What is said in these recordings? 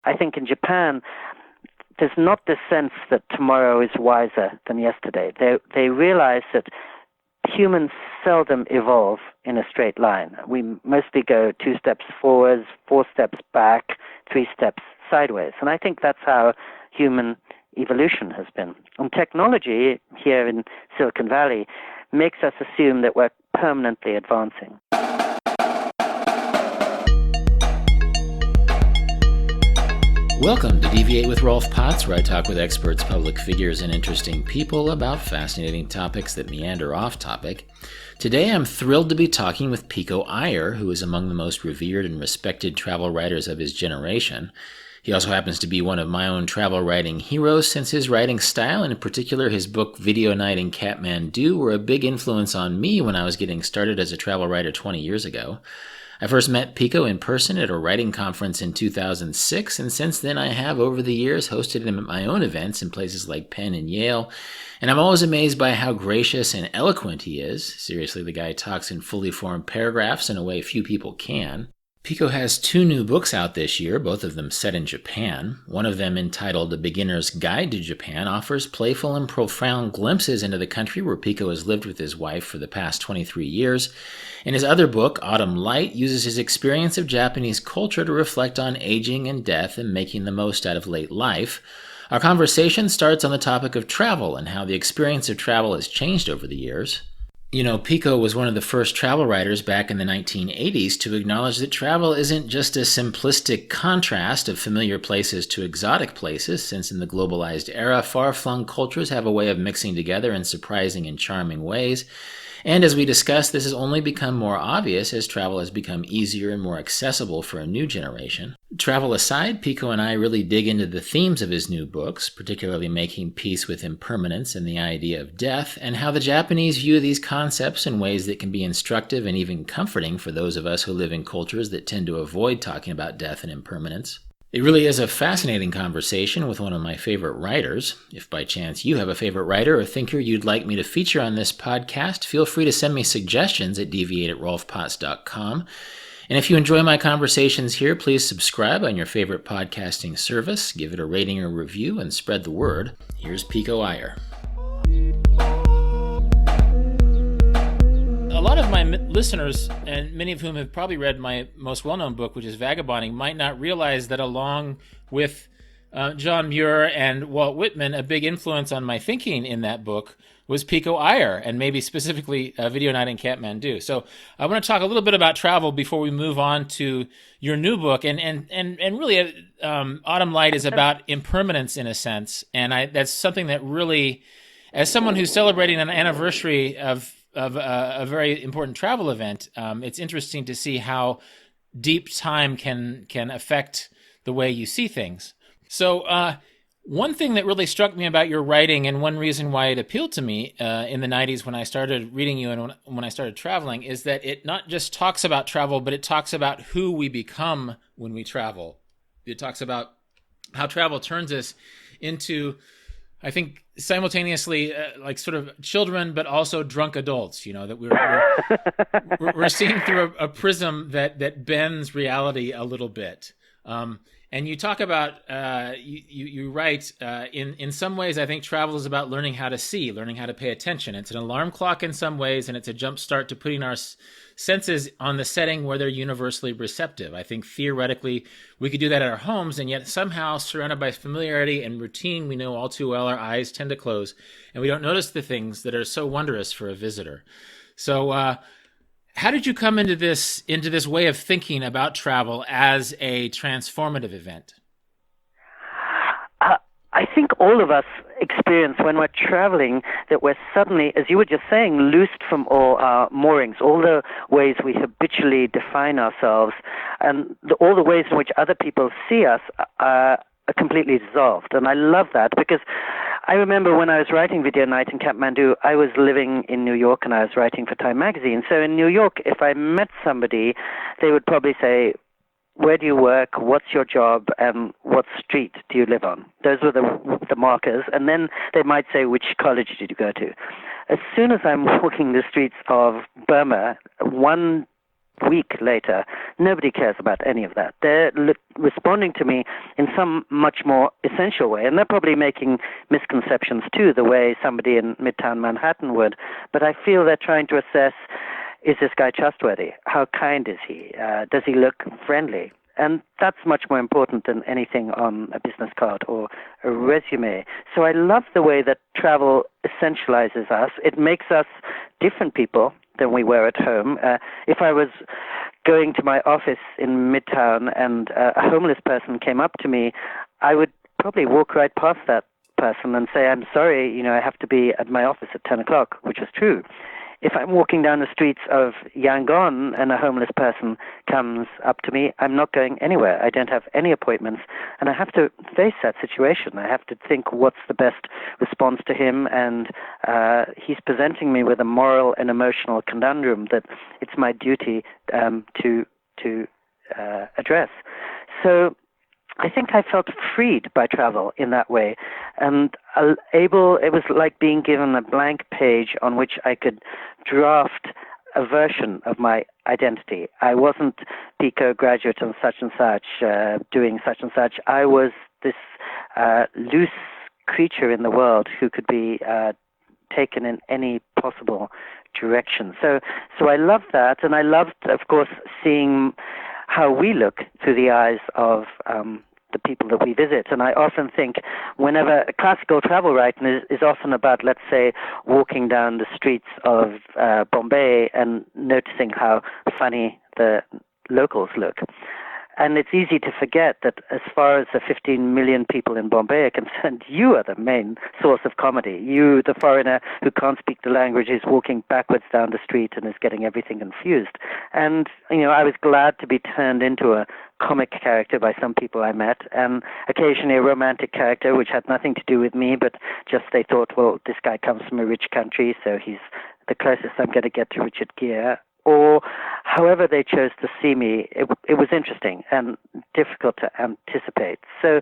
I think in Japan, there's not this sense that tomorrow is wiser than yesterday. They realize that humans seldom evolve in a straight line. We mostly go 2 steps forwards, 4 steps back, 3 steps sideways. And I think that's how human evolution has been. And technology here in Silicon Valley makes us assume that we're permanently advancing. Welcome to Deviate with Rolf Potts, where I talk with experts, public figures, and interesting people about fascinating topics that meander off topic. Today I'm thrilled to be talking with Pico Iyer, who is among the most revered and respected travel writers of his generation. He also happens to be one of my own travel writing heroes, since his writing style, and in particular his book Video Night in Kathmandu, were a big influence on me when I was getting started as a travel writer 20 years ago. I first met Pico in person at a writing conference in 2006, and since then I have, over the years, hosted him at my own events in places like Penn and Yale, and I'm always amazed by how gracious and eloquent he is. Seriously, the guy talks in fully formed paragraphs in a way few people can. Pico has 2 new books out this year, both of them set in Japan. One of them, entitled A Beginner's Guide to Japan, offers playful and profound glimpses into the country where Pico has lived with his wife for the past 23 years. And his other book, Autumn Light, uses his experience of Japanese culture to reflect on aging and death and making the most out of late life. Our conversation starts on the topic of travel and how the experience of travel has changed over the years. You know, Pico was one of the first travel writers back in the 1980s to acknowledge that travel isn't just a simplistic contrast of familiar places to exotic places, since in the globalized era, far-flung cultures have a way of mixing together in surprising and charming ways. And as we discussed, this has only become more obvious as travel has become easier and more accessible for a new generation. Travel aside, Pico and I really dig into the themes of his new books, particularly making peace with impermanence and the idea of death, and how the Japanese view these concepts in ways that can be instructive and even comforting for those of us who live in cultures that tend to avoid talking about death and impermanence. It really is a fascinating conversation with one of my favorite writers. If by chance you have a favorite writer or thinker you'd like me to feature on this podcast, feel free to send me suggestions at deviate@rolfpotts.com. And if you enjoy my conversations here, please subscribe on your favorite podcasting service, give it a rating or review, and spread the word. Here's Pico Iyer. A lot of my listeners, and many of whom have probably read my most well-known book, which is Vagabonding, might not realize that along with John Muir and Walt Whitman, a big influence on my thinking in that book was Pico Iyer, and maybe specifically Video Night in Kathmandu. So I want to talk a little bit about travel before we move on to your new book. And really, Autumn Light is about impermanence in a sense. And that's something that really, as someone who's celebrating an anniversary of a very important travel event, it's interesting to see how deep time can affect the way you see things. So one thing that really struck me about your writing, and one reason why it appealed to me in the 90s when I started reading you and when I started traveling, is that it not just talks about travel, but it talks about who we become when we travel. It talks about how travel turns us into, I think, simultaneously like sort of children, but also drunk adults. You know, that we're seeing through a prism that bends reality a little bit. And you talk about you write in some ways, I think travel is about learning how to see, learning how to pay attention. It's an alarm clock in some ways, and it's a jump start to putting our senses on the setting where they're universally receptive. I think theoretically we could do that at our homes, and yet somehow, surrounded by familiarity and routine, we know all too well our eyes tend to close, and we don't notice the things that are so wondrous for a visitor. So how did you come into this way of thinking about travel as a transformative event? I think all of us experience when we're traveling that we're suddenly, as you were just saying, loosed from all our moorings, all the ways we habitually define ourselves, and all the ways in which other people see us are completely dissolved. And I love that, because I remember when I was writing Video Night in Kathmandu, I was living in New York and I was writing for Time magazine. So in New York, if I met somebody, they would probably say, where do you work, what's your job, and what street do you live on? Those were the markers. And then they might say, which college did you go to? As soon as I'm walking the streets of Burma, one week later, nobody cares about any of that. They're responding to me in some much more essential way, and they're probably making misconceptions too, the way somebody in Midtown Manhattan would. But I feel they're trying to assess, is this guy trustworthy? How kind is he? Does he look friendly? And that's much more important than anything on a business card or a resume. So I love the way that travel essentializes us. It makes us different people than we were at home. If I was going to my office in Midtown and a homeless person came up to me, I would probably walk right past that person and say, I'm sorry, I have to be at my office at 10 o'clock, which is true. If I'm walking down the streets of Yangon and a homeless person comes up to me, I'm not going anywhere. I don't have any appointments, and I have to face that situation. I have to think what's the best response to him, and he's presenting me with a moral and emotional conundrum that it's my duty to address. So I think I felt freed by travel in that way, and it was like being given a blank page on which I could draft a version of my identity. I wasn't Pico, graduate of such and such, doing such and such. I was this loose creature in the world who could be taken in any possible direction. So I loved that, and I loved, of course, seeing how we look through the eyes of the people that we visit. And I often think whenever classical travel writing is often about, let's say, walking down the streets of Bombay and noticing how funny the locals look. And it's easy to forget that as far as the 15 million people in Bombay are concerned, you are the main source of comedy. You, the foreigner who can't speak the language, is walking backwards down the street and is getting everything confused. And, I was glad to be turned into a comic character by some people I met, and occasionally a romantic character, which had nothing to do with me, but just they thought, well, this guy comes from a rich country, so he's the closest I'm going to get to Richard Gere. Or however they chose to see me, it was interesting and difficult to anticipate. So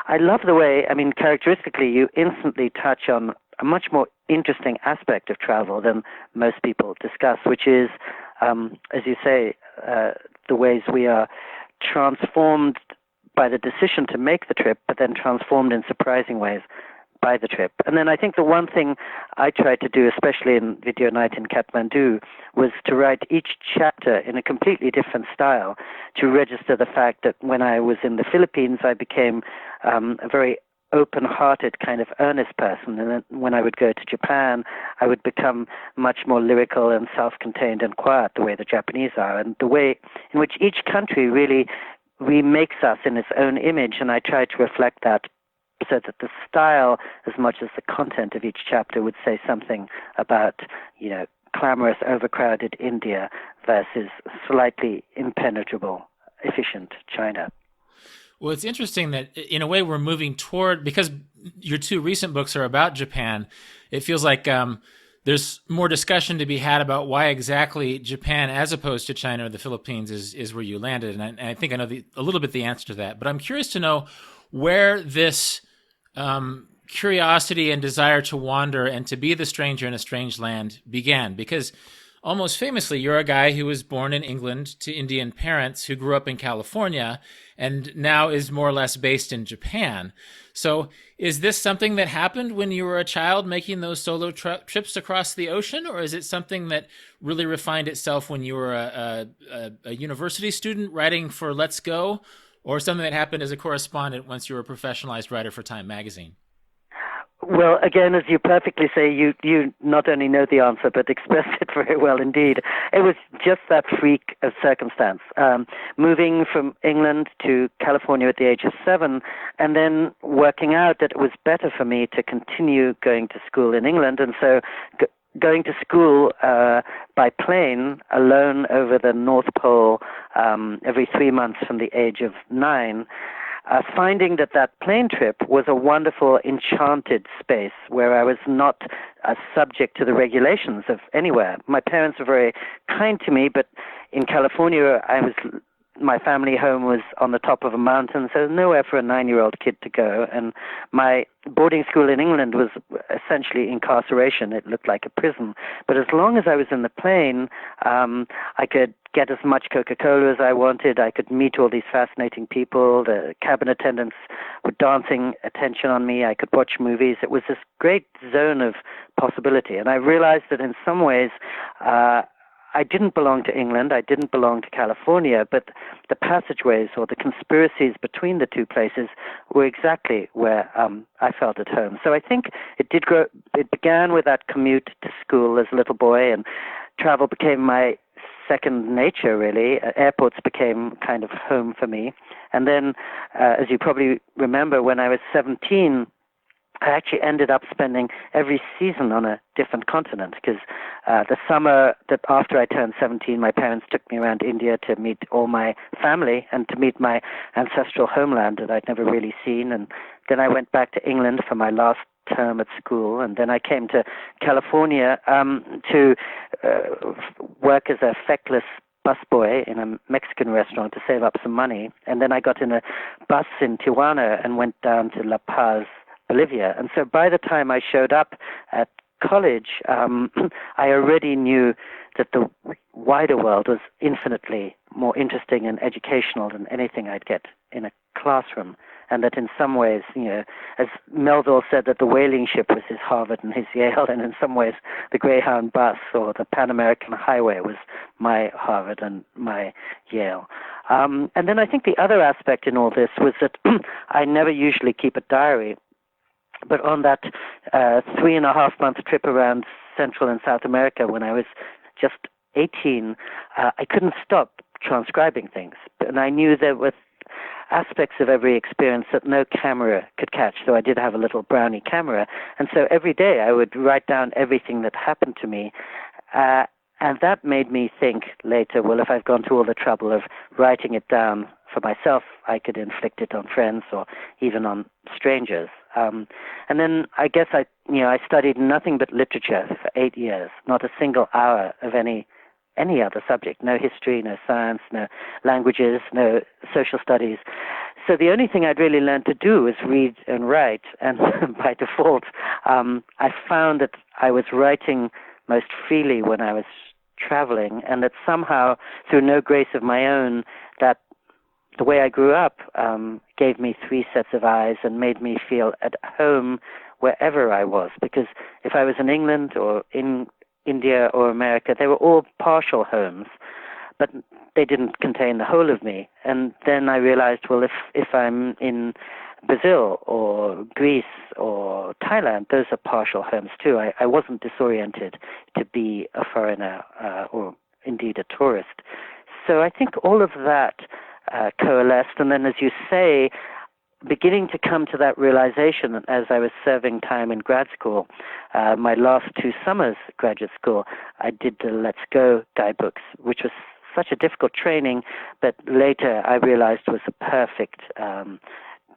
I love the way, characteristically, you instantly touch on a much more interesting aspect of travel than most people discuss, which is, as you say, the ways we are transformed by the decision to make the trip, but then transformed in surprising ways by the trip. And then I think the one thing I tried to do, especially in Video Night in Kathmandu, was to write each chapter in a completely different style to register the fact that when I was in the Philippines, I became a very open-hearted kind of earnest person. And then when I would go to Japan, I would become much more lyrical and self-contained and quiet, the way the Japanese are, and the way in which each country really remakes us in its own image. And I tried to reflect that so that the style, as much as the content of each chapter, would say something about, glamorous, overcrowded India versus slightly impenetrable, efficient China. Well, it's interesting that in a way we're moving toward, because your two recent books are about Japan, it feels like there's more discussion to be had about why exactly Japan, as opposed to China or the Philippines, is where you landed. And I think I know a little bit the answer to that. But I'm curious to know where this curiosity and desire to wander and to be the stranger in a strange land began. Because almost famously, you're a guy who was born in England to Indian parents who grew up in California and now is more or less based in Japan. So is this something that happened when you were a child making those solo trips across the ocean, or is it something that really refined itself when you were a university student writing for Let's Go, or something that happened as a correspondent once you were a professionalized writer for Time magazine? Well, again, as you perfectly say, you not only know the answer, but express it very well indeed. It was just that freak of circumstance. Moving from England to California at the age of 7, and then working out that it was better for me to continue going to school in England, and so going to school by plane alone over the North Pole every 3 months from the age of 9, finding that plane trip was a wonderful, enchanted space where I was not subject to the regulations of anywhere. My parents were very kind to me, but in California I was my family home was on the top of a mountain, so nowhere for a 9-year-old kid to go. And my boarding school in England was essentially incarceration. It looked like a prison. But as long as I was in the plane, I could get as much Coca-Cola as I wanted. I could meet all these fascinating people. The cabin attendants were dancing attention on me. I could watch movies. It was this great zone of possibility. And I realized that in some ways, I didn't belong to England, I didn't belong to California, but the passageways or the conspiracies between the two places were exactly where I felt at home. So I think it did grow. It began with that commute to school as a little boy, and travel became my second nature, really. Airports became kind of home for me. And then, as you probably remember, when I was 17, I actually ended up spending every season on a different continent, because the summer that after I turned 17, my parents took me around India to meet all my family and to meet my ancestral homeland that I'd never really seen. And then I went back to England for my last term at school, and then I came to California to work as a feckless busboy in a Mexican restaurant to save up some money. And then I got in a bus in Tijuana and went down to La Paz, Bolivia. And so by the time I showed up at college, I already knew that the wider world was infinitely more interesting and educational than anything I'd get in a classroom. And that in some ways, as Melville said, that the whaling ship was his Harvard and his Yale, and in some ways the Greyhound bus or the Pan American Highway was my Harvard and my Yale. And then I think the other aspect in all this was that I never usually keep a diary. But on that 3.5-month trip around Central and South America, when I was just 18, I couldn't stop transcribing things. And I knew there were aspects of every experience that no camera could catch, though I did have a little brownie camera. And so every day I would write down everything that happened to me. And that made me think later, well, if I've gone to all the trouble of writing it down for myself, I could inflict it on friends or even on strangers. And then I guess I studied nothing but literature for 8 years, not a single hour of any other subject, no history, no science, no languages, no social studies. So the only thing I'd really learned to do was read and write, and by default, I found that I was writing most freely when I was traveling, and that somehow, through no grace of my own, that the way I grew up gave me 3 sets of eyes and made me feel at home wherever I was. Because if I was in England or in India or America, they were all partial homes, but they didn't contain the whole of me. And then I realized, well, if I'm in Brazil or Greece or Thailand, those are partial homes too. I wasn't disoriented to be a foreigner or indeed a tourist. So I think all of that coalesced, and then, as you say, beginning to come to that realization as I was serving time in grad school, my last 2 summers at graduate school, I did the Let's Go guidebooks, which was such a difficult training, but later I realized was a perfect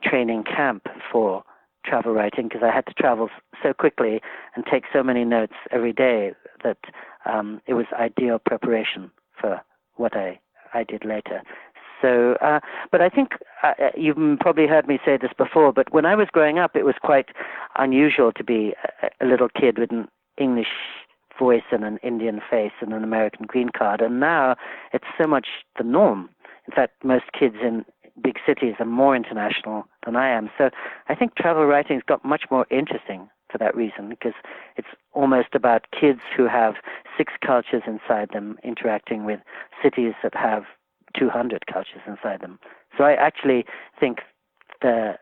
training camp for travel writing, because I had to travel so quickly and take so many notes every day that it was ideal preparation for what I did later. So, but I think you've probably heard me say this before, but when I was growing up, it was quite unusual to be a little kid with an English voice and an Indian face and an American green card. And now it's so much the norm. In fact, most kids in big cities are more international than I am. So I think travel writing's got much more interesting for that reason, because it's almost about kids who have 6 cultures inside them interacting with cities that have 200 cultures inside them. So I actually think the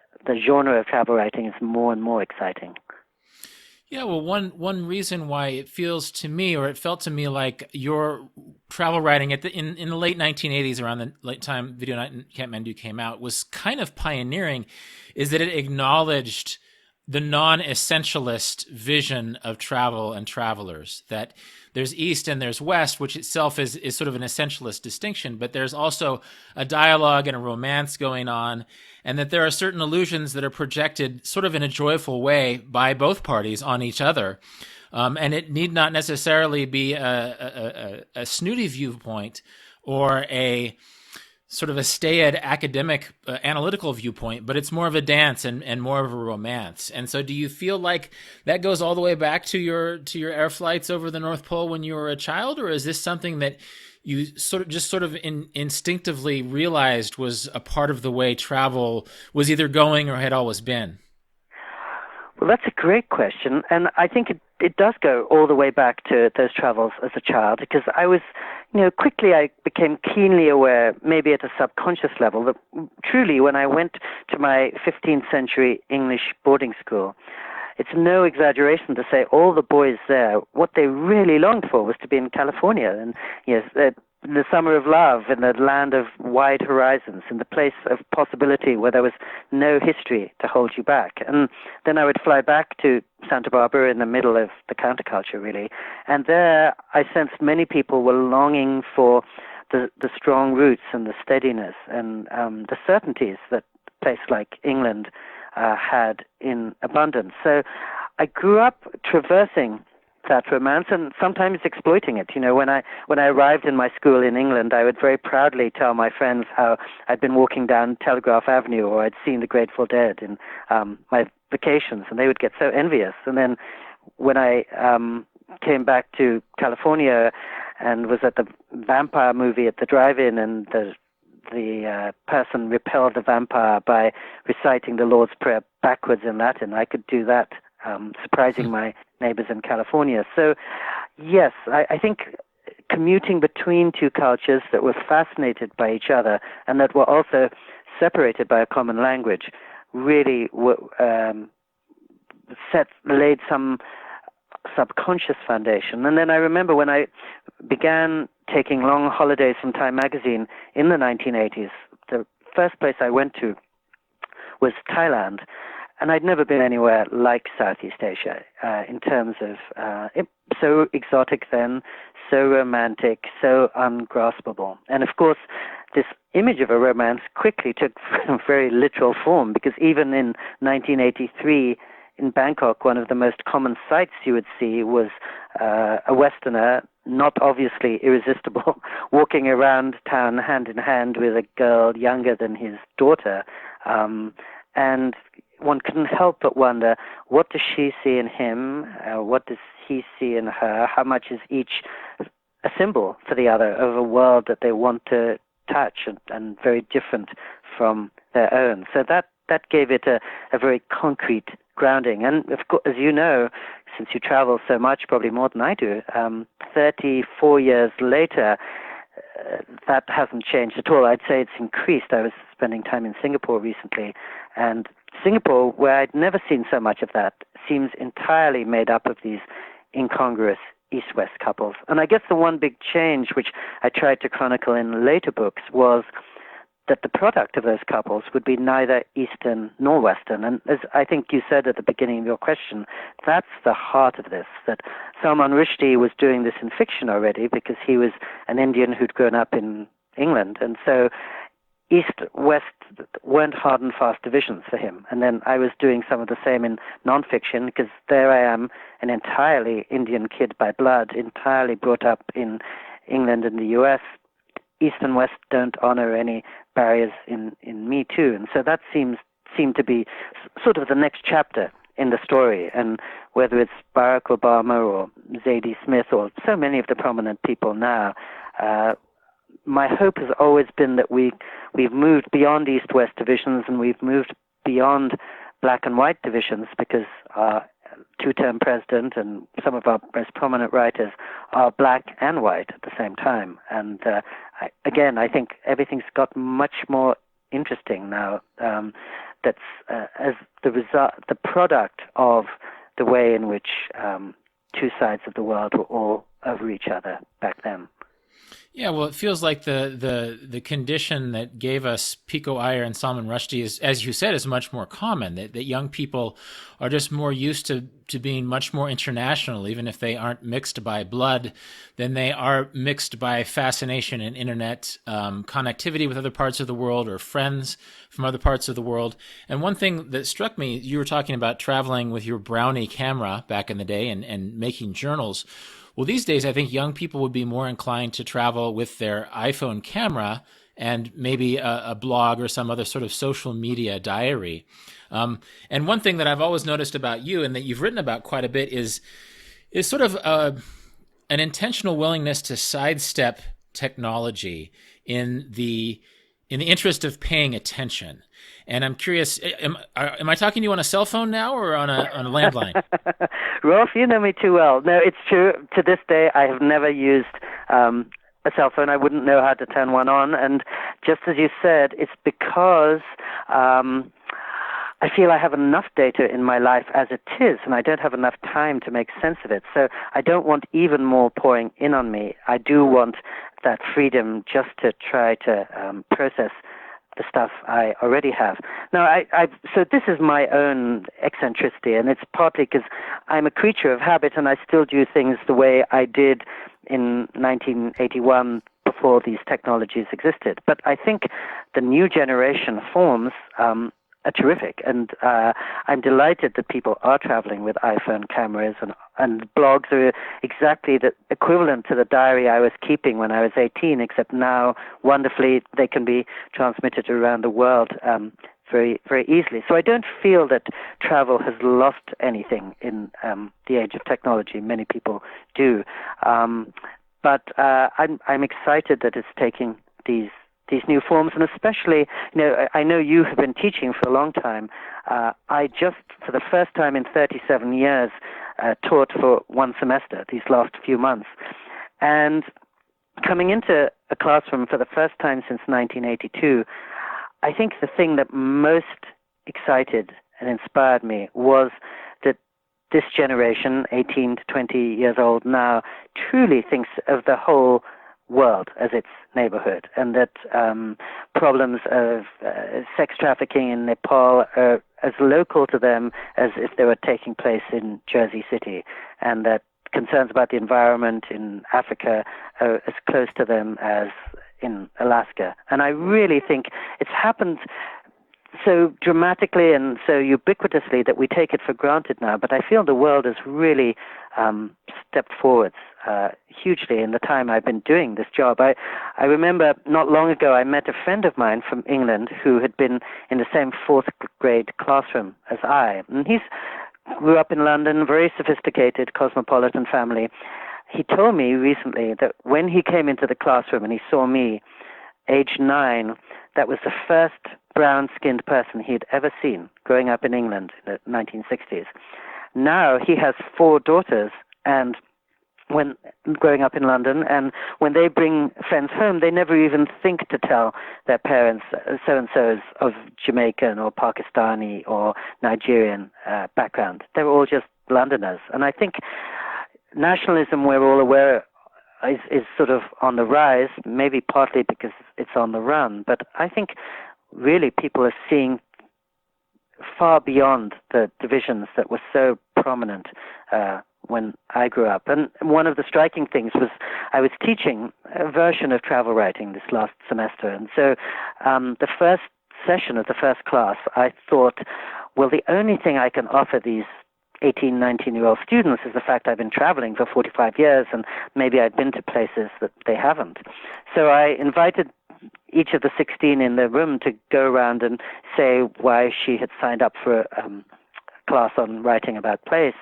genre of travel writing is more and more exciting. Yeah, well, one reason why it feels to me, or it felt to me, like your travel writing in the late 1980s, around the late time Video Night in Kathmandu came out, was kind of pioneering, is that it acknowledged the non-essentialist vision of travel and travelers, that there's East and there's West, which itself is sort of an essentialist distinction, but there's also a dialogue and a romance going on, and that there are certain illusions that are projected sort of in a joyful way by both parties on each other. And it need not necessarily be a snooty viewpoint or a sort of a staid academic analytical viewpoint, but it's more of a dance and more of a romance. And so do you feel like that goes all the way back to your air flights over the North Pole when you were a child, or is this something that you sort of instinctively realized was a part of the way travel was either going or had always been? Well, that's a great question, and I think it does go all the way back to those travels as a child, because I was, quickly I became keenly aware, maybe at a subconscious level, that truly when I went to my 15th century English boarding school, it's no exaggeration to say all the boys there, what they really longed for was to be in California, and yes, in the summer of love, in the land of wide horizons, in the place of possibility where there was no history to hold you back. And then I would fly back to Santa Barbara in the middle of the counterculture, really. And there I sensed many people were longing for the strong roots and the steadiness and the certainties that a place like England had in abundance. So I grew up traversing that romance and sometimes exploiting it. When I arrived in my school in England, I would very proudly tell my friends how I'd been walking down Telegraph Avenue or I'd seen the Grateful Dead in my vacations, and they would get so envious. And then when I came back to California and was at the vampire movie at the drive-in, and the person repelled the vampire by reciting the Lord's Prayer backwards in Latin, I could do that, surprising my neighbors in California. So, yes, I think commuting between two cultures that were fascinated by each other and that were also separated by a common language really laid some subconscious foundation. And then I remember when I began taking long holidays from Time magazine in the 1980s, the first place I went to was Thailand. And I'd never been anywhere like Southeast Asia in terms of so exotic then, so romantic, so ungraspable. And of course, this image of a romance quickly took very literal form, because even in 1983 in Bangkok, one of the most common sights you would see was a Westerner, not obviously irresistible, walking around town hand in hand with a girl younger than his daughter. And one couldn't help but wonder, what does she see in him? What does he see in her? How much is each a symbol for the other of a world that they want to touch and very different from their own? So that gave it a very concrete grounding. And of course, as you know, since you travel so much, probably more than I do, 34 years later, that hasn't changed at all. I'd say it's increased. I was spending time in Singapore recently, and Singapore, where I'd never seen so much of that, seems entirely made up of these incongruous East-West couples. And I guess the one big change, which I tried to chronicle in later books, was that the product of those couples would be neither Eastern nor Western. And as I think you said at the beginning of your question, that's the heart of this, that Salman Rushdie was doing this in fiction already because he was an Indian who'd grown up in England. And so East-West weren't hard and fast divisions for him. And then I was doing some of the same in nonfiction, because there I am, an entirely Indian kid by blood, entirely brought up in England and the US. East and West don't honor any barriers in me too. And so that seemed to be sort of the next chapter in the story. And whether it's Barack Obama or Zadie Smith or so many of the prominent people now, my hope has always been that we've moved beyond East-West divisions, and we've moved beyond black and white divisions, because our two-term president and some of our most prominent writers are black and white at the same time. And I think everything's got much more interesting now. That's as the result, the product of the way in which two sides of the world were all over each other back then. Yeah, well, it feels like the condition that gave us Pico Iyer and Salman Rushdie is, as you said, is much more common. That young people are just more used to being much more international, even if they aren't mixed by blood, than they are mixed by fascination and internet connectivity with other parts of the world or friends from other parts of the world. And one thing that struck me, you were talking about traveling with your Brownie camera back in the day and making journals. Well, these days, I think young people would be more inclined to travel with their iPhone camera and maybe a blog or some other sort of social media diary. And one thing that I've always noticed about you, and that you've written about quite a bit, is sort of an intentional willingness to sidestep technology in the interest of paying attention. And I'm curious, am I talking to you on a cell phone now or on a landline? Rolf, you know me too well. No, it's true. To this day, I have never used a cell phone. I wouldn't know how to turn one on. And just as you said, it's because I feel I have enough data in my life as it is, and I don't have enough time to make sense of it. So I don't want even more pouring in on me. I do want that freedom just to try to process the stuff I already have. Now, so this is my own eccentricity, and it's partly because I'm a creature of habit, and I still do things the way I did in 1981 before these technologies existed. But I think the new generation forms are terrific, and I'm delighted that people are traveling with iPhone cameras, and blogs are exactly the equivalent to the diary I was keeping when I was 18, except now, wonderfully, they can be transmitted around the world very, very easily. So I don't feel that travel has lost anything in the age of technology. Many people do. But I'm excited that it's taking these new forms, and especially, I know you have been teaching for a long time. I just, for the first time in 37 years, taught for one semester these last few months. And coming into a classroom for the first time since 1982, I think the thing that most excited and inspired me was that this generation, 18 to 20 years old now, truly thinks of the whole world as its neighborhood, and that problems of sex trafficking in Nepal are as local to them as if they were taking place in Jersey City, and that concerns about the environment in Africa are as close to them as in Alaska. And I really think it's happened so dramatically and so ubiquitously that we take it for granted now, but I feel the world has really stepped forwards hugely in the time I've been doing this job. I remember not long ago I met a friend of mine from England who had been in the same fourth grade classroom as I. And he grew up in London, very sophisticated, cosmopolitan family. He told me recently that when he came into the classroom and he saw me, age 9, that was the first brown-skinned person he had ever seen growing up in England in the 1960s. Now he has 4 daughters, and when growing up in London, and when they bring friends home, they never even think to tell their parents so-and-so's of Jamaican or Pakistani or Nigerian background. They're all just Londoners. And I think nationalism, we're all aware, is sort of on the rise, maybe partly because it's on the run. But I think really people are seeing far beyond the divisions that were so prominent when I grew up. And one of the striking things was I was teaching a version of travel writing this last semester. And so the first session of the first class, I thought, well, the only thing I can offer these 18, 19-year-old students is the fact I've been traveling for 45 years, and maybe I'd been to places that they haven't. So I invited each of the 16 in the room to go around and say why she had signed up for a class on writing about place.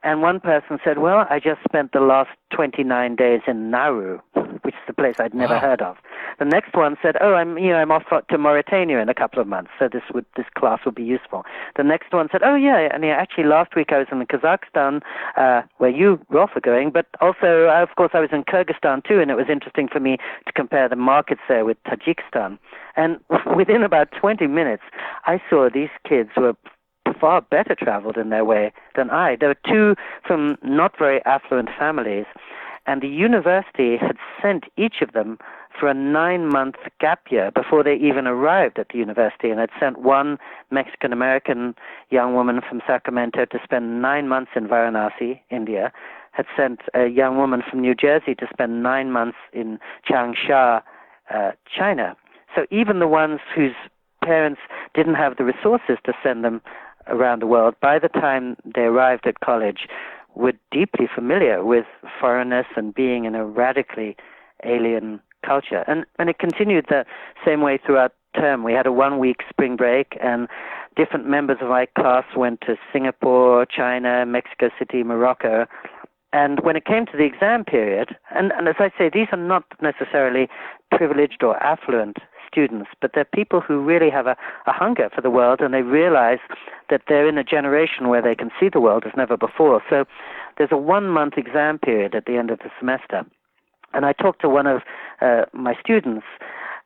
And one person said, well, I just spent the last 29 days in Nauru, which is a place I'd never heard of. The next one said, oh, I'm off to Mauritania in a couple of months, so this class would be useful. The next one said, oh, yeah, and actually last week I was in Kazakhstan, where you, Rolf, are going, but also, of course, I was in Kyrgyzstan too, and it was interesting for me to compare the markets there with Tajikistan. And within about 20 minutes, I saw these kids were far better traveled in their way than I. There were 2 from not very affluent families, and the university had sent each of them for a 9-month gap year before they even arrived at the university, and had sent one Mexican-American young woman from Sacramento to spend 9 months in Varanasi, India, had sent a young woman from New Jersey to spend 9 months in Changsha, China. So even the ones whose parents didn't have the resources to send them around the world, by the time they arrived at college, were deeply familiar with foreignness and being in a radically alien culture. And it continued the same way throughout term. We had a 1-week spring break, and different members of my class went to Singapore, China, Mexico City, Morocco. And when it came to the exam period, and as I say, these are not necessarily privileged or affluent students, but they're people who really have a hunger for the world, and they realize that they're in a generation where they can see the world as never before. So there's a 1-month exam period at the end of the semester. And I talked to one of my students,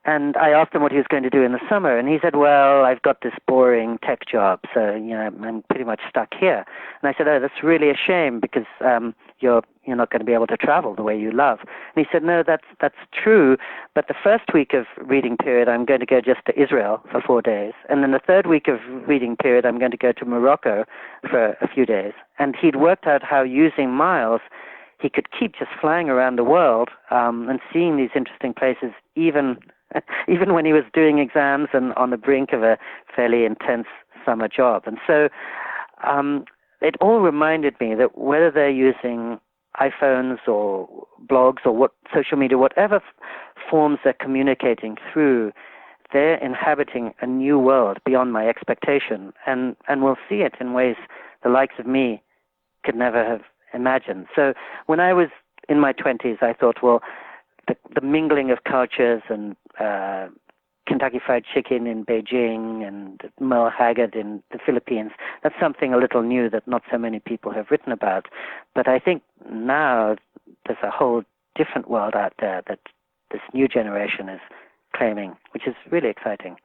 and I asked him what he was going to do in the summer, and he said, well, I've got this boring tech job, so I'm pretty much stuck here. And I said, oh, that's really a shame, because you're not going to be able to travel the way you love. And he said, no, that's true, but the first week of reading period, I'm going to go just to Israel for 4 days, and then the third week of reading period, I'm going to go to Morocco for a few days. And he'd worked out how, using miles, he could keep just flying around the world and seeing these interesting places, even when he was doing exams and on the brink of a fairly intense summer job. And so it all reminded me that whether they're using iPhones or blogs or what social media, whatever forms they're communicating through, they're inhabiting a new world beyond my expectation, and we'll see it in ways the likes of me could never have imagined. So when I was in my 20s, I thought, well, the mingling of cultures and Kentucky Fried Chicken in Beijing and Merle Haggard in the Philippines, that's something a little new that not so many people have written about. But I think now there's a whole different world out there that this new generation is claiming, which is really exciting.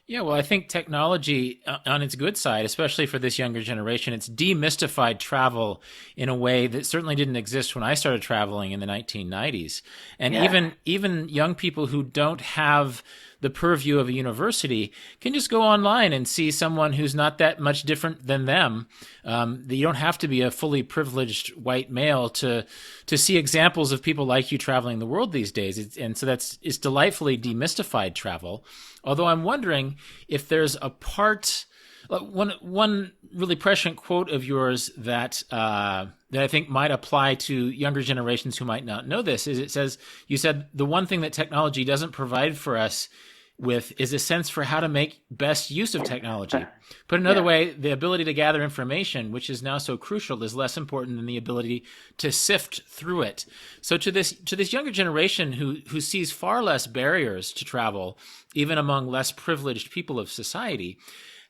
Yeah, well, I think technology on its good side, especially for this younger generation, it's demystified travel in a way that certainly didn't exist when I started traveling in the 1990s. And even young people who don't have the purview of a university can just go online and see someone who's not that much different than them. You don't have to be a fully privileged white male to see examples of people like you traveling the world these days. It's delightfully demystified travel. Although I'm wondering if there's a part, one really prescient quote of yours that I think might apply to younger generations who might not know this, is you said the one thing that technology doesn't provide for us with is a sense for how to make best use of technology. Put another way, the ability to gather information, which is now so crucial, is less important than the ability to sift through it. So to this younger generation who sees far less barriers to travel, even among less privileged people of society,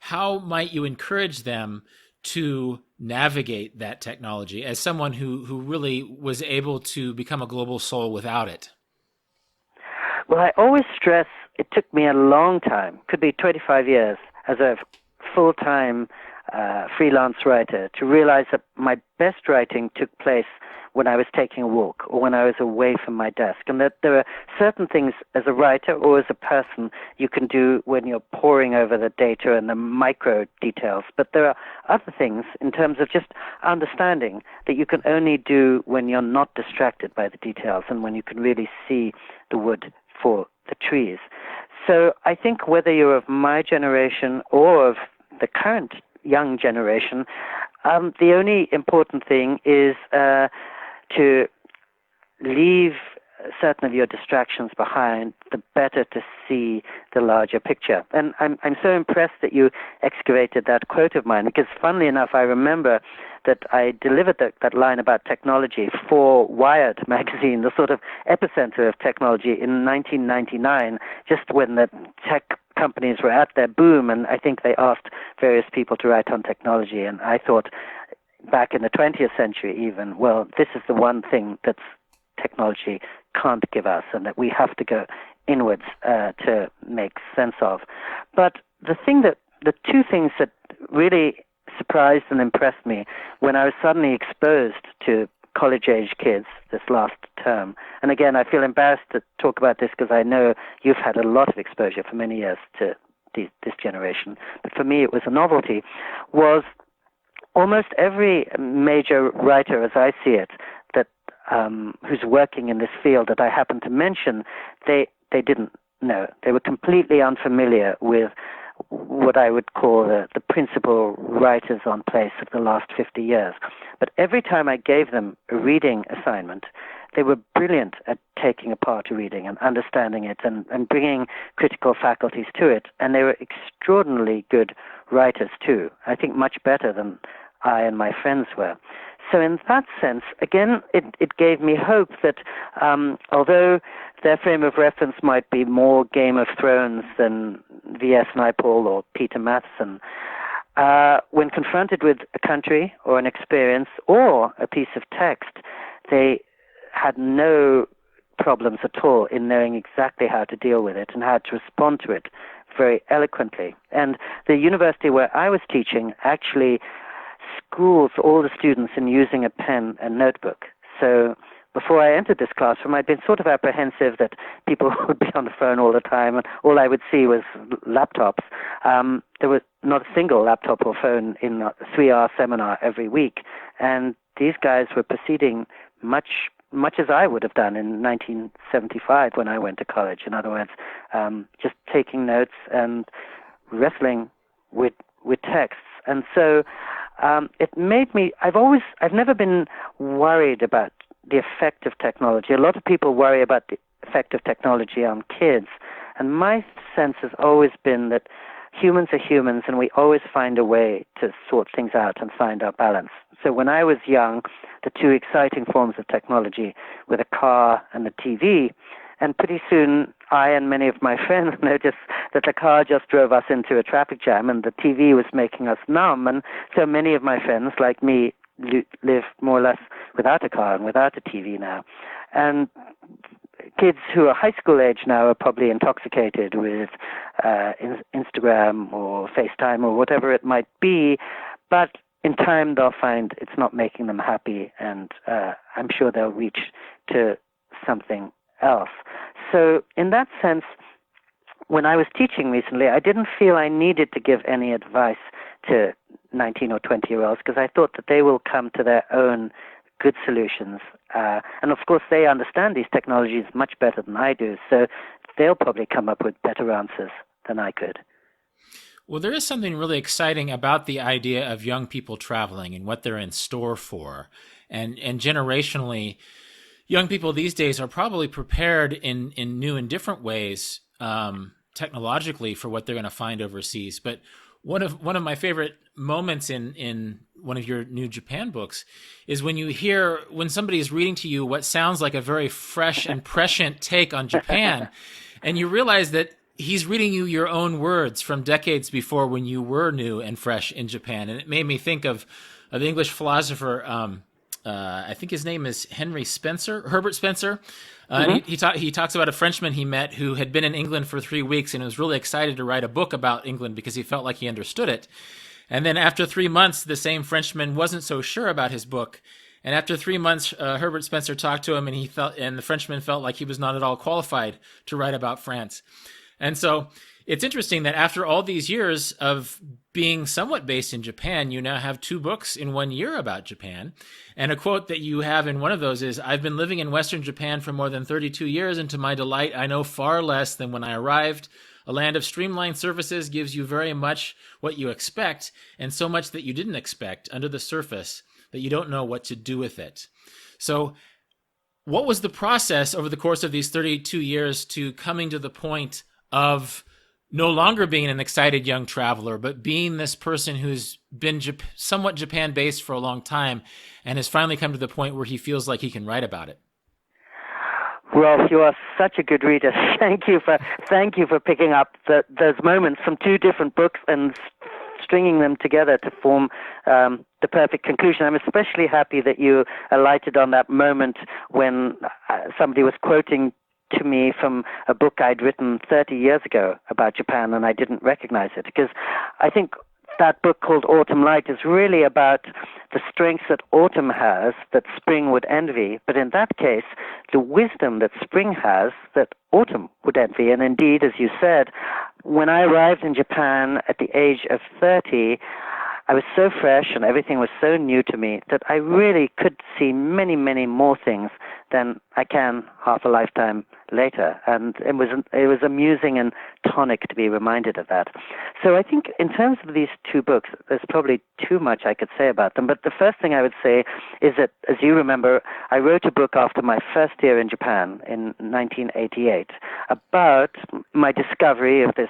how might you encourage them to navigate that technology as someone who really was able to become a global soul without it? Well, I always stress it took me a long time, could be 25 years, as a full-time freelance writer, to realize that my best writing took place when I was taking a walk or when I was away from my desk, and that there are certain things as a writer or as a person you can do when you're poring over the data and the micro details, but there are other things in terms of just understanding that you can only do when you're not distracted by the details and when you can really see the wood for the trees. So I think whether you're of my generation or of the current young generation, the only important thing is to leave certain of your distractions behind, the better to see the larger picture. And I'm so impressed that you excavated that quote of mine, because funnily enough, I remember that I delivered that line about technology for Wired magazine, the sort of epicenter of technology, in 1999, just when the tech companies were at their boom, and I think they asked various people to write on technology, and I thought back in the 20th century even, well, this is the one thing that technology can't give us, and that we have to go inwards to make sense of. But the two things that really surprised and impressed me when I was suddenly exposed to college-age kids this last term, and again, I feel embarrassed to talk about this because I know you've had a lot of exposure for many years to this generation, but for me it was a novelty, was almost every major writer, as I see it, that who's working in this field that I happen to mention, they didn't know. They were completely unfamiliar with what I would call the principal writers on place of the last 50 years. But every time I gave them a reading assignment, they were brilliant at taking apart a reading and understanding it and bringing critical faculties to it. And they were extraordinarily good writers too. I think much better than I and my friends were. So in that sense, again, it gave me hope that although their frame of reference might be more Game of Thrones than V.S. Naipaul or Peter Matheson, when confronted with a country or an experience or a piece of text, they had no problems at all in knowing exactly how to deal with it and how to respond to it very eloquently. And the university where I was teaching actually schools all the students in using a pen and notebook. So before I entered this classroom, I'd been sort of apprehensive that people would be on the phone all the time, and all I would see was laptops. There was not a single laptop or phone in a 3-hour seminar every week, and these guys were proceeding much as I would have done in 1975 when I went to college. In other words, just taking notes and wrestling with texts. And so it made me, I've never been worried about the effect of technology. A lot of people worry about the effect of technology on kids. And my sense has always been that humans are humans, and we always find a way to sort things out and find our balance. So when I was young, the two exciting forms of technology were the car and the TV. And pretty soon, I and many of my friends noticed that the car just drove us into a traffic jam and the TV was making us numb. And so many of my friends, like me, live more or less without a car and without a TV now. And kids who are high school age now are probably intoxicated with Instagram or FaceTime or whatever it might be. But in time, they'll find it's not making them happy, and I'm sure they'll reach to something else. So in that sense, when I was teaching recently, I didn't feel I needed to give any advice to 19 or 20-year-olds because I thought that they will come to their own good solutions. And of course, they understand these technologies much better than I do, so they'll probably come up with better answers than I could. Well, there is something really exciting about the idea of young people traveling and what they're in store for. And generationally, young people these days are probably prepared in new and different ways technologically for what they're going to find overseas. But one of my favorite moments in one of your new Japan books is when somebody is reading to you what sounds like a very fresh and prescient take on Japan, and you realize that he's reading you your own words from decades before when you were new and fresh in Japan. And it made me think of the English philosopher, I think his name is Herbert Spencer. And he talks about a Frenchman he met who had been in England for 3 weeks and was really excited to write a book about England because he felt like he understood it. And then after 3 months, the same Frenchman wasn't so sure about his book. And after 3 months, Herbert Spencer talked to him, and the Frenchman felt like he was not at all qualified to write about France. And so it's interesting that after all these years of being somewhat based in Japan, you now have 2 books in 1 year about Japan. And a quote that you have in one of those is, "I've been living in Western Japan for more than 32 years, and to my delight, I know far less than when I arrived. A land of streamlined surfaces gives you very much what you expect, and so much that you didn't expect under the surface that you don't know what to do with it." So what was the process over the course of these 32 years to coming to the point of no longer being an excited young traveler, but being this person who's been somewhat Japan-based for a long time and has finally come to the point where he feels like he can write about it? Rolf, you are such a good reader. Thank you for picking up those moments from 2 different books and stringing them together to form the perfect conclusion. I'm especially happy that you alighted on that moment when somebody was quoting to me from a book I'd written 30 years ago about Japan, and I didn't recognize it, because I think that book called Autumn Light is really about the strengths that autumn has that spring would envy, but in that case, the wisdom that spring has that autumn would envy. And indeed, as you said, when I arrived in Japan at the age of 30, I was so fresh and everything was so new to me that I really could see many, many more things than I can half a lifetime later. And it was amusing and tonic to be reminded of that. So I think in terms of these two books, there's probably too much I could say about them. But the first thing I would say is that, as you remember, I wrote a book after my first year in Japan in 1988 about my discovery of this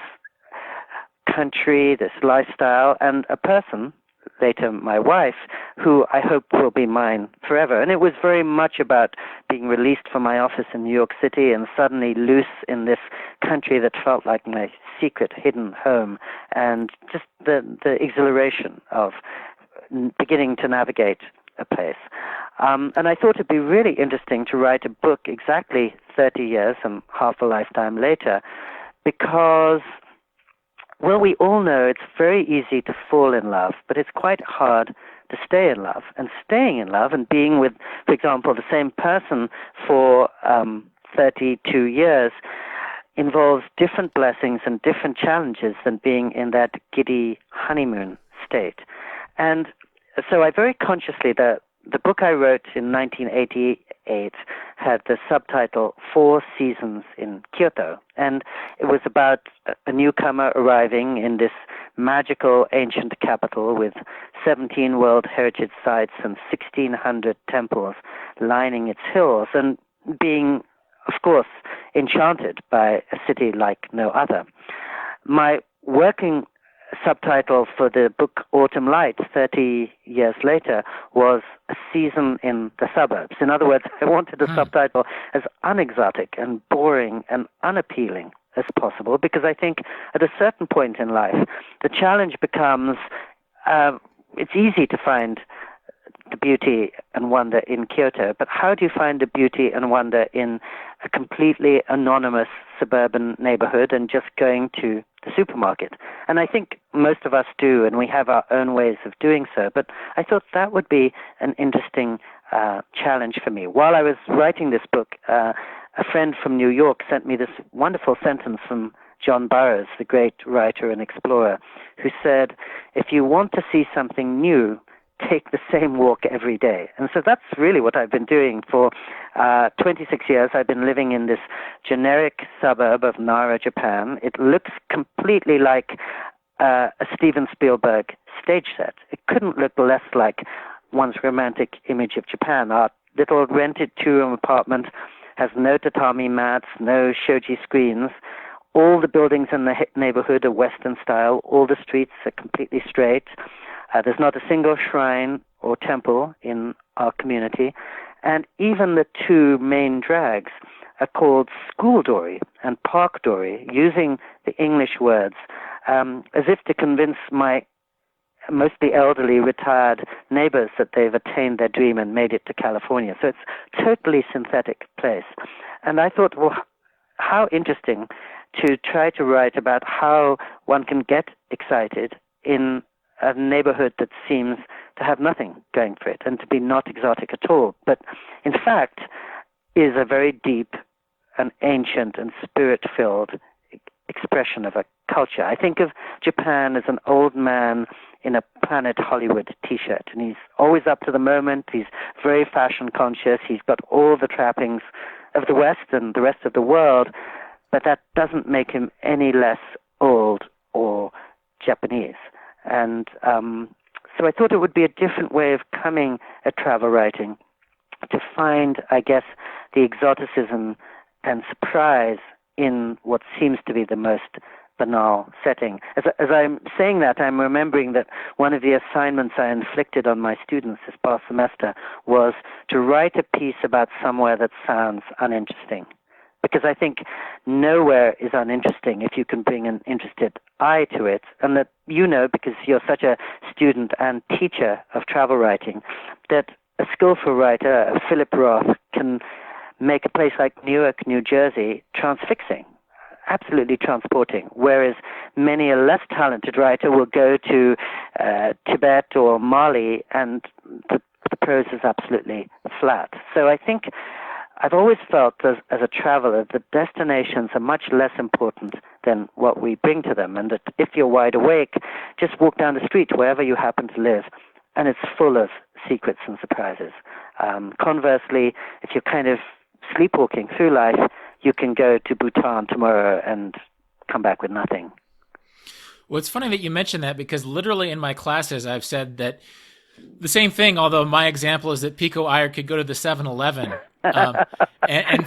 country, this lifestyle, and a person, later my wife, who I hope will be mine forever. And it was very much about being released from my office in New York City and suddenly loose in this country that felt like my secret hidden home, and just the exhilaration of beginning to navigate a place. And I thought it'd be really interesting to write a book exactly 30 years and half a lifetime later, because, well, we all know it's very easy to fall in love, but it's quite hard to stay in love. And staying in love and being with, for example, the same person for 32 years involves different blessings and different challenges than being in that giddy honeymoon state. And so I very consciously, the book I wrote in 1988 had the subtitle 4 Seasons in Kyoto, and it was about a newcomer arriving in this magical ancient capital with 17 World Heritage Sites and 1,600 temples lining its hills, and being, of course, enchanted by a city like no other. My working subtitle for the book Autumn Lights 30 years later was A Season in the Suburbs. In other words, I wanted a subtitle as unexotic and boring and unappealing as possible, because I think at a certain point in life the challenge becomes it's easy to find the beauty and wonder in Kyoto, but how do you find the beauty and wonder in a completely anonymous suburban neighborhood and just going to the supermarket? And I think most of us do, and we have our own ways of doing so, but I thought that would be an interesting challenge for me. While I was writing this book, a friend from New York sent me this wonderful sentence from John Burroughs, the great writer and explorer, who said, "If you want to see something new, take the same walk every day." And so that's really what I've been doing for 26 years. I've been living in this generic suburb of Nara, Japan. It looks completely like a Steven Spielberg stage set. It couldn't look less like one's romantic image of Japan. Our little rented 2-room apartment has no tatami mats, no shoji screens. All the buildings in the neighborhood are Western style. All the streets are completely straight. There's not a single shrine or temple in our community. And even the 2 main drags are called school dory and park dory, using the English words, as if to convince my mostly elderly retired neighbors that they've attained their dream and made it to California. So it's a totally synthetic place. And I thought, well, how interesting to try to write about how one can get excited in a neighborhood that seems to have nothing going for it and to be not exotic at all, but in fact is a very deep and ancient and spirit-filled expression of a culture. I think of Japan as an old man in a Planet Hollywood t-shirt, and he's always up to the moment, he's very fashion conscious, he's got all the trappings of the West and the rest of the world, but that doesn't make him any less old or Japanese. And so I thought it would be a different way of coming at travel writing, to find, I guess, the exoticism and surprise in what seems to be the most banal setting. As I'm saying that, I'm remembering that one of the assignments I inflicted on my students this past semester was to write a piece about somewhere that sounds uninteresting. Because I think nowhere is uninteresting if you can bring an interested eye to it. And that you know, because you're such a student and teacher of travel writing, that a skillful writer, Philip Roth, can make a place like Newark, New Jersey, transfixing, absolutely transporting, whereas many a less talented writer will go to Tibet or Mali and the prose is absolutely flat. So I think I've always felt as a traveler that destinations are much less important than what we bring to them, and that if you're wide awake, just walk down the street wherever you happen to live, and it's full of secrets and surprises. Conversely, if you're kind of sleepwalking through life, you can go to Bhutan tomorrow and come back with nothing. Well, it's funny that you mentioned that, because literally in my classes I've said that the same thing, although my example is that Pico Iyer could go to the 7-Eleven and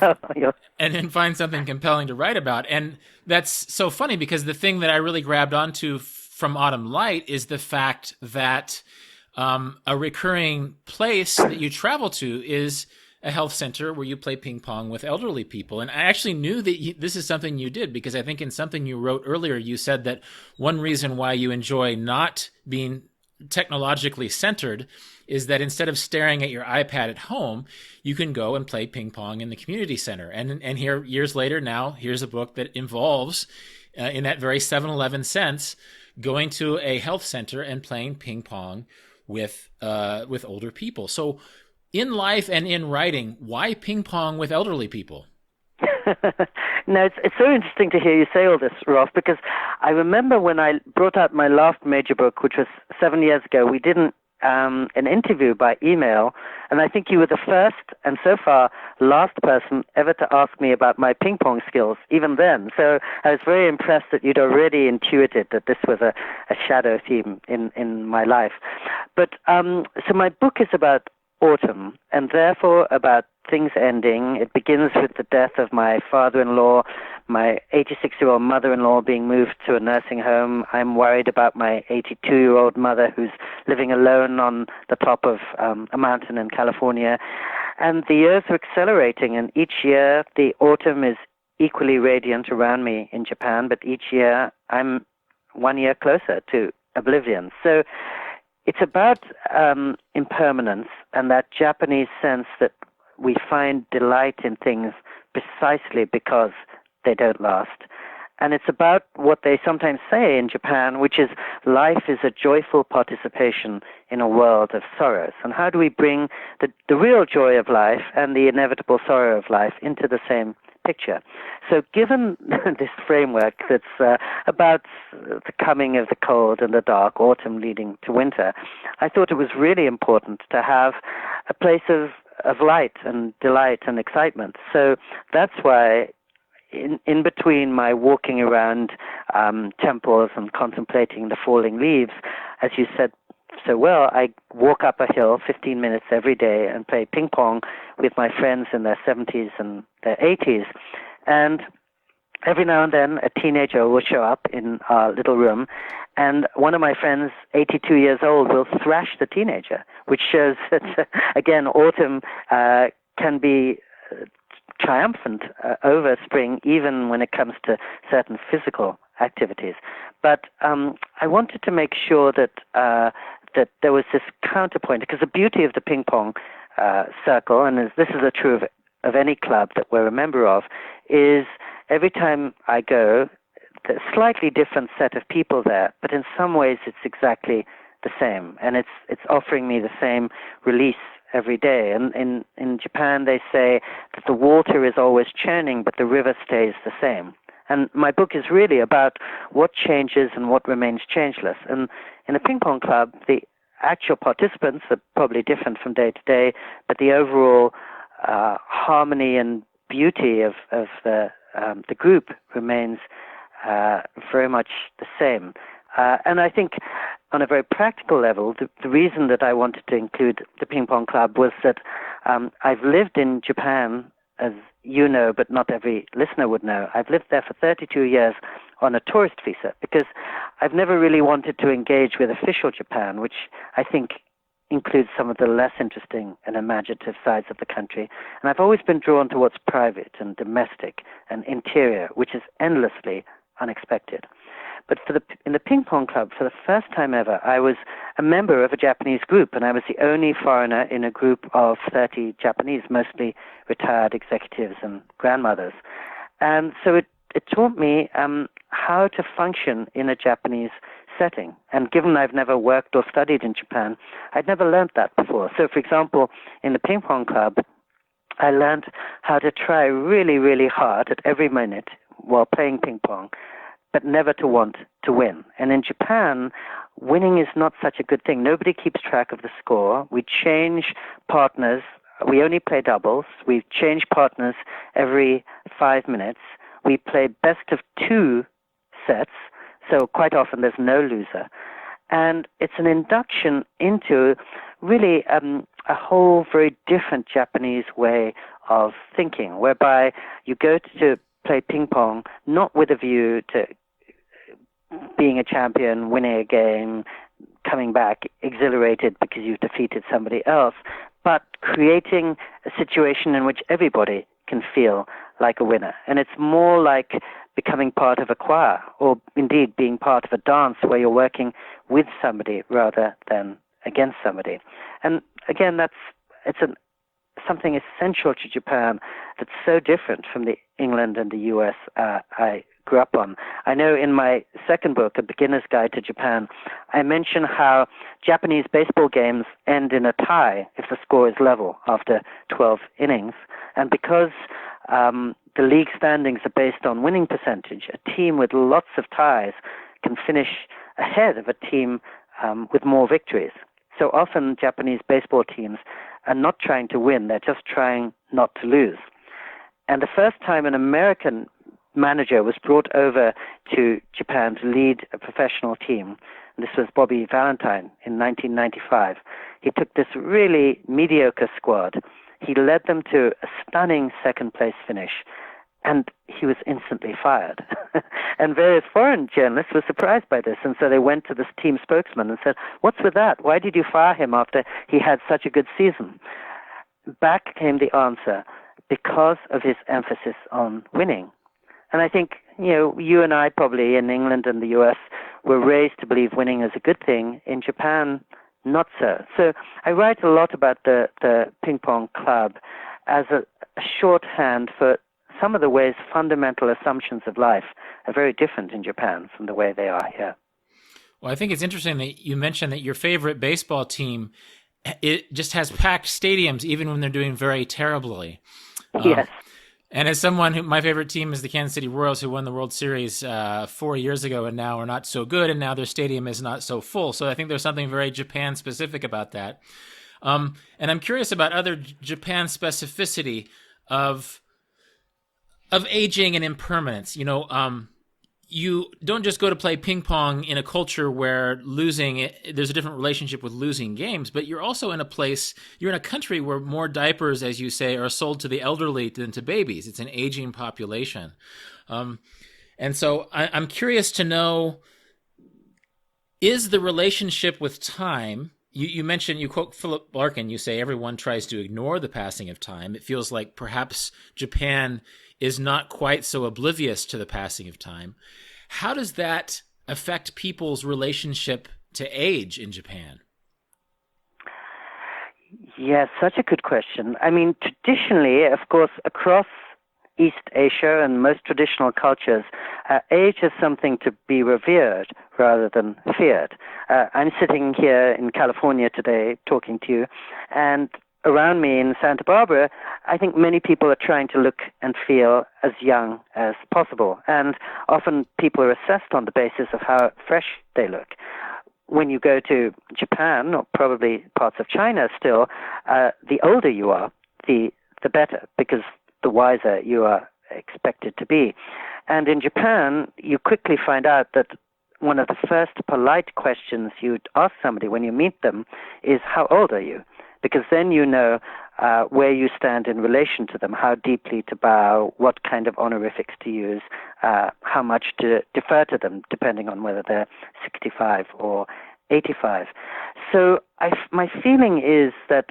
then find something compelling to write about. And that's so funny, because the thing that I really grabbed onto from Autumn Light is the fact that a recurring place that you travel to is a health center where you play ping pong with elderly people. And I actually knew that this is something you did, because I think in something you wrote earlier, you said that one reason why you enjoy not being technologically centered is that instead of staring at your iPad at home, you can go and play ping pong in the community center. And here, years later now, here's a book that involves, in that very 7-Eleven sense, going to a health center and playing ping pong with older people. So in life and in writing, why ping pong with elderly people? No, it's so interesting to hear you say all this, Rolf, because I remember when I brought out my last major book, which was 7 years ago, we did an interview by email, and I think you were the first and so far last person ever to ask me about my ping pong skills, even then. So I was very impressed that you'd already intuited that this was a shadow theme in my life. But so my book is about autumn, and therefore about things ending. It begins with the death of my father-in-law, my 86-year-old mother-in-law being moved to a nursing home. I'm worried about my 82-year-old mother who's living alone on the top of a mountain in California. And the years are accelerating, and each year the autumn is equally radiant around me in Japan, but each year I'm 1 year closer to oblivion. So it's about impermanence and that Japanese sense that we find delight in things precisely because they don't last. And it's about what they sometimes say in Japan, which is life is a joyful participation in a world of sorrows. And how do we bring the real joy of life and the inevitable sorrow of life into the same picture? So given this framework that's about the coming of the cold and the dark, autumn leading to winter, I thought it was really important to have a place of light and delight and excitement. So that's why in between my walking around temples and contemplating the falling leaves, as you said so well, I walk up a hill 15 minutes every day and play ping pong with my friends in their 70s and their 80s. And every now and then a teenager will show up in our little room, and one of my friends, 82 years old, will thrash the teenager, which shows that, again, autumn can be triumphant over spring, even when it comes to certain physical activities. But I wanted to make sure that there was this counterpoint, because the beauty of the ping pong circle, and this is true of any club that we're a member of, is every time I go, there's a slightly different set of people there, but in some ways it's exactly the same, and it's offering me the same release every day. And in Japan they say that the water is always churning, but the river stays the same. And my book is really about what changes and what remains changeless. And in a ping pong club, the actual participants are probably different from day to day, but the overall harmony and beauty of the group remains very much the same. And I think on a very practical level, the reason that I wanted to include the ping pong club was that I've lived in Japan, as you know, but not every listener would know. I've lived there for 32 years on a tourist visa because I've never really wanted to engage with official Japan, which I think includes some of the less interesting and imaginative sides of the country. And I've always been drawn to what's private and domestic and interior, which is endlessly unexpected. But in the ping pong club, for the first time ever, I was a member of a Japanese group, and I was the only foreigner in a group of 30 Japanese, mostly retired executives and grandmothers. And so it taught me how to function in a Japanese setting. And given I've never worked or studied in Japan, I'd never learned that before. So, for example, in the ping pong club, I learned how to try really, really hard at every minute while playing ping pong, but never to want to win. And in Japan, winning is not such a good thing. Nobody keeps track of the score. We change partners. We only play doubles. We change partners every 5 minutes. We play best of 2 sets, so quite often there's no loser. And it's an induction into really a whole very different Japanese way of thinking, whereby you go to play ping pong not with a view to being a champion, winning a game, coming back exhilarated because you've defeated somebody else, but creating a situation in which everybody can feel like a winner. And it's more like becoming part of a choir, or indeed being part of a dance where you're working with somebody rather than against somebody. And again, it's something essential to Japan that's so different from the England and the US I grew up on. I know in my second book, A Beginner's Guide to Japan, I mention how Japanese baseball games end in a tie if the score is level after 12 innings. And because the league standings are based on winning percentage, a team with lots of ties can finish ahead of a team with more victories. So often Japanese baseball teams are not trying to win, they're just trying not to lose. And the first time an American manager was brought over to Japan to lead a professional team, this was Bobby Valentine in 1995. He took this really mediocre squad. He led them to a stunning second-place finish, and he was instantly fired. And various foreign journalists were surprised by this, and so they went to this team spokesman and said, "What's with that? Why did you fire him after he had such a good season?" Back came the answer, because of his emphasis on winning. And I think, you and I probably in England and the US were raised to believe winning is a good thing. In Japan, not so. So I write a lot about the ping pong club as a shorthand for some of the ways fundamental assumptions of life are very different in Japan from the way they are here. Well, I think it's interesting that you mentioned that your favorite baseball team, it just has packed stadiums even when they're doing very terribly. Yes. And as someone my favorite team is the Kansas City Royals, who won the World Series 4 years ago and now are not so good, and now their stadium is not so full. So I think there's something very Japan specific about that. And I'm curious about other Japan specificity of aging and impermanence. You don't just go to play ping pong in a culture where there's a different relationship with losing games, but you're also in a country where more diapers, as you say, are sold to the elderly than to babies. It's an aging population. And so I'm curious to know, is the relationship with time, you mentioned, you quote Philip Larkin, you say everyone tries to ignore the passing of time. It feels like perhaps Japan is not quite so oblivious to the passing of time. How does that affect people's relationship to age in Japan? Yes, such a good question. I mean, traditionally, of course, across East Asia and most traditional cultures, age is something to be revered rather than feared. I'm sitting here in California today talking to you, and around me in Santa Barbara, I think many people are trying to look and feel as young as possible. And often people are assessed on the basis of how fresh they look. When you go to Japan, or probably parts of China still, the older you are, the better, because the wiser you are expected to be. And in Japan, you quickly find out that one of the first polite questions you'd ask somebody when you meet them is, "How old are you?" Because then you know where you stand in relation to them, how deeply to bow, what kind of honorifics to use, how much to defer to them, depending on whether they're 65 or 85. So my feeling is that,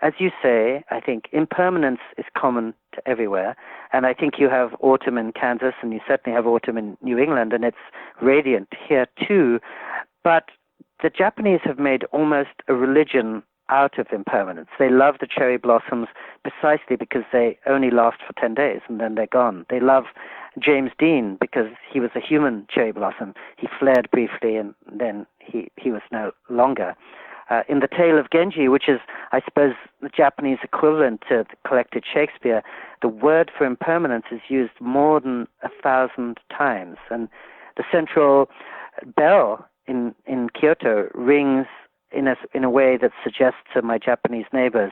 as you say, I think impermanence is common to everywhere. And I think you have autumn in Kansas, and you certainly have autumn in New England, and it's radiant here too. But the Japanese have made almost a religion out of impermanence. They love the cherry blossoms precisely because they only last for 10 days and then they're gone. They love James Dean because he was a human cherry blossom. He flared briefly and then he was no longer. In the Tale of Genji, which is, I suppose, the Japanese equivalent to the collected Shakespeare, the word for impermanence is used more than 1,000 times. And the central bell in Kyoto rings in a way that suggests to my Japanese neighbors,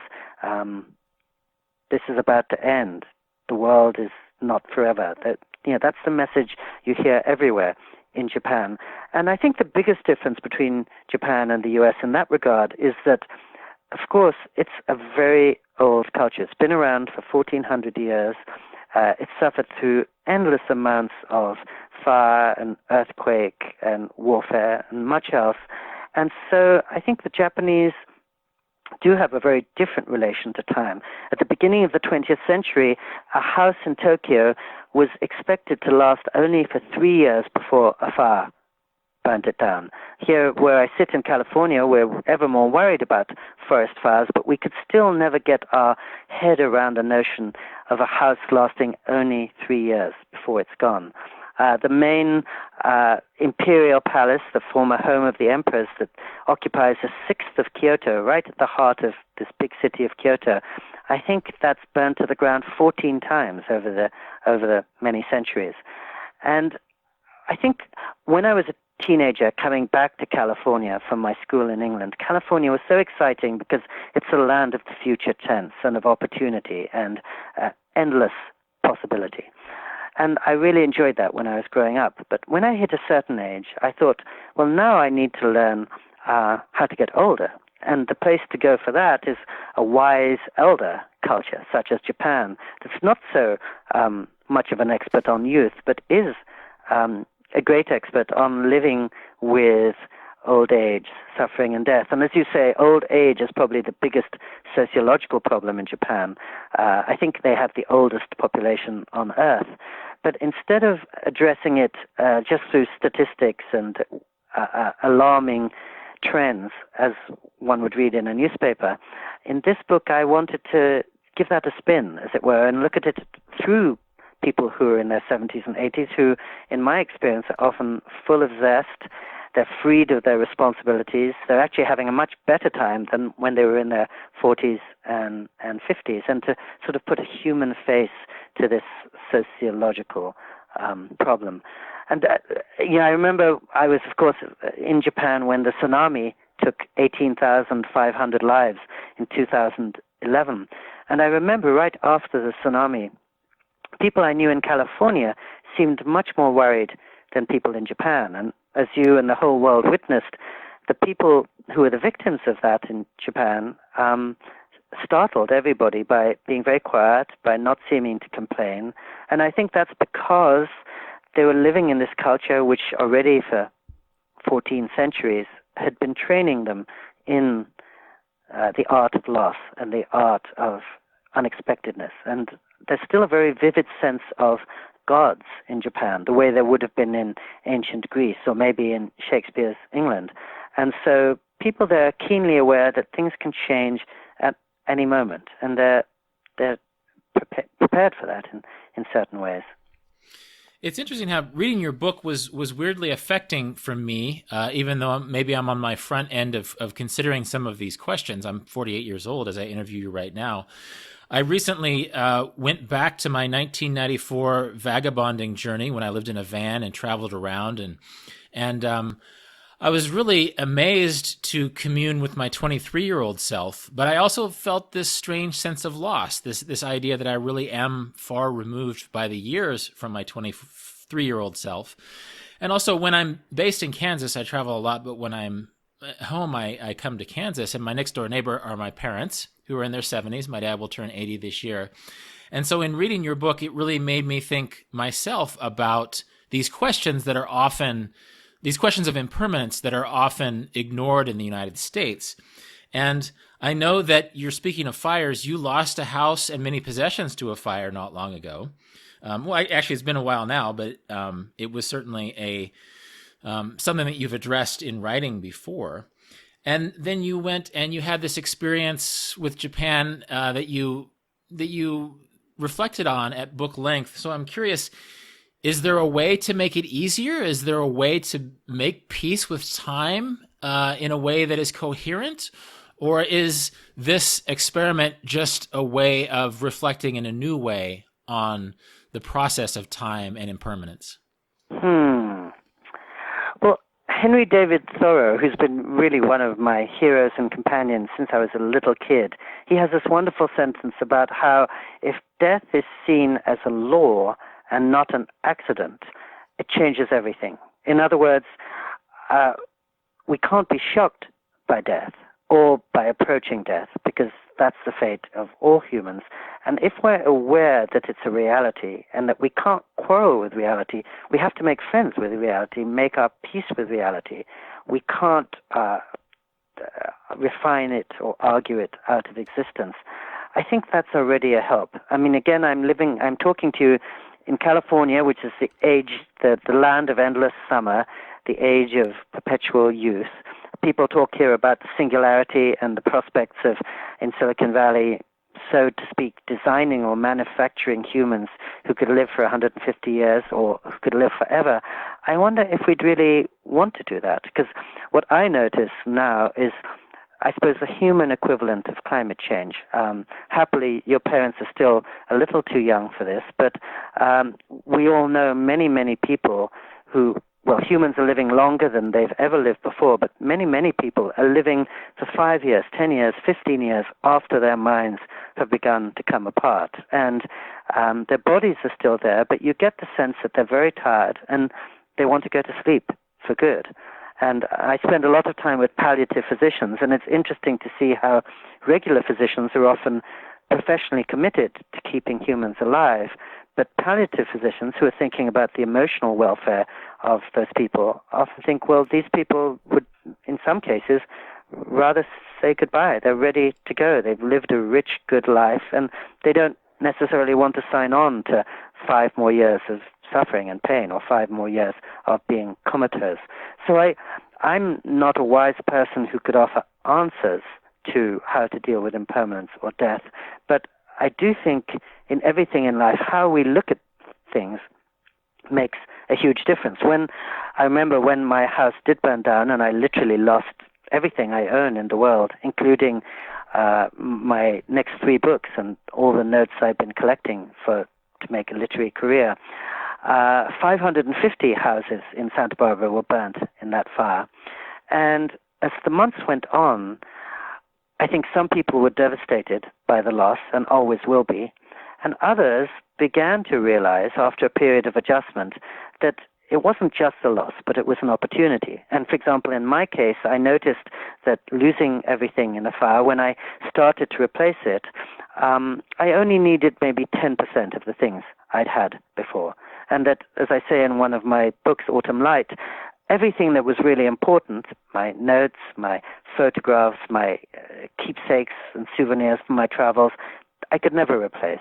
this is about to end. The world is not forever. That's the message you hear everywhere in Japan. And I think the biggest difference between Japan and the US in that regard is that, of course, it's a very old culture. It's been around for 1,400 years. It's suffered through endless amounts of fire and earthquake and warfare and much else. And so I think the Japanese do have a very different relation to time. At the beginning of the 20th century, a house in Tokyo was expected to last only for 3 years before a fire burnt it down. Here, where I sit in California, we're ever more worried about forest fires, but we could still never get our head around the notion of a house lasting only 3 years before it's gone. The main imperial palace, the former home of the emperors, that occupies a sixth of Kyoto, right at the heart of this big city of Kyoto, I think that's burned to the ground 14 times over the many centuries. And I think when I was a teenager coming back to California from my school in England, California was so exciting because it's a land of the future tense and of opportunity and endless possibility. And I really enjoyed that when I was growing up. But when I hit a certain age, I thought, well, now I need to learn how to get older. And the place to go for that is a wise elder culture, such as Japan, that's not so much of an expert on youth, but is a great expert on living with old age, suffering, and death. And as you say, old age is probably the biggest sociological problem in Japan. I think they have the oldest population on Earth. But instead of addressing it just through statistics and alarming trends, as one would read in a newspaper, in this book I wanted to give that a spin, as it were, and look at it through people who are in their 70s and 80s, who, in my experience, are often full of zest. They're freed of their responsibilities. They're actually having a much better time than when they were in their 40s and 50s. And to sort of put a human face to this sociological problem. And, I remember I was, of course, in Japan when the tsunami took 18,500 lives in 2011. And I remember right after the tsunami, people I knew in California seemed much more worried than people in Japan. And as you and the whole world witnessed, the people who were the victims of that in Japan startled everybody by being very quiet, by not seeming to complain. And I think that's because they were living in this culture which already for 14 centuries had been training them in the art of loss and the art of unexpectedness. And there's still a very vivid sense of gods in Japan, the way there would have been in ancient Greece or maybe in Shakespeare's England. And so people there are keenly aware that things can change at any moment, and they're prepared for that in certain ways. It's interesting how reading your book was weirdly affecting for me, even though maybe I'm on my front end of considering some of these questions. I'm 48 years old as I interview you right now. I recently went back to my 1994 vagabonding journey when I lived in a van and traveled around, and I was really amazed to commune with my 23-year-old self, but I also felt this strange sense of loss, this idea that I really am far removed by the years from my 23-year-old self. And also, when I'm based in Kansas, I travel a lot, but when I'm at home, I come to Kansas, and my next-door neighbor are my parents, who are in their 70s. My dad will turn 80 this year. And so in reading your book, it really made me think myself about these questions that are often, these questions of impermanence that are often ignored in the United States. And I know that you're speaking of fires. You lost a house and many possessions to a fire not long ago. Actually, it's been a while now, but it was certainly a something that you've addressed in writing before. And then you went and you had this experience with Japan that you reflected on at book length. So I'm curious, is there a way to make it easier? Is there a way to make peace with time in a way that is coherent? Or is this experiment just a way of reflecting in a new way on the process of time and impermanence? Well, Henry David Thoreau, who's been really one of my heroes and companions since I was a little kid, he has this wonderful sentence about how if death is seen as a law and not an accident, it changes everything. In other words, we can't be shocked by death or by approaching death, because that's the fate of all humans. And if we're aware that it's a reality and that we can't quarrel with reality, we have to make friends with reality, make our peace with reality. We can't refine it or argue it out of existence. I think that's already a help. I mean, again, I'm talking to you in California, which is the land of endless summer, the age of perpetual youth. People talk here about the singularity and the prospects of, in Silicon Valley, so to speak, designing or manufacturing humans who could live for 150 years or who could live forever. I wonder if we'd really want to do that, because what I notice now is, I suppose, the human equivalent of climate change. Happily, your parents are still a little too young for this, but we all know many, many people who, well, humans are living longer than they've ever lived before, but many, many people are living for 5 years, 10 years, 15 years after their minds have begun to come apart. And their bodies are still there, but you get the sense that they're very tired and they want to go to sleep for good. And I spend a lot of time with palliative physicians, and it's interesting to see how regular physicians are often professionally committed to keeping humans alive. But palliative physicians who are thinking about the emotional welfare of those people often think, well, these people would, in some cases, rather say goodbye. They're ready to go. They've lived a rich, good life, and they don't necessarily want to sign on to 5 more years of suffering and pain or 5 more years of being comatose. So I'm not a wise person who could offer answers to how to deal with impermanence or death, but I do think in everything in life, how we look at things makes a huge difference. I remember when my house did burn down and I literally lost everything I own in the world, including my next 3 books and all the notes I've been collecting to make a literary career. 550 houses in Santa Barbara were burnt in that fire. And as the months went on, I think some people were devastated by the loss and always will be, and others began to realize after a period of adjustment that it wasn't just a loss, but it was an opportunity. And for example, in my case, I noticed that losing everything in a fire, when I started to replace it, I only needed maybe 10% of the things I'd had before. And that, as I say in one of my books, Autumn Light, everything that was really important, my notes, my photographs, my keepsakes and souvenirs from my travels, I could never replace.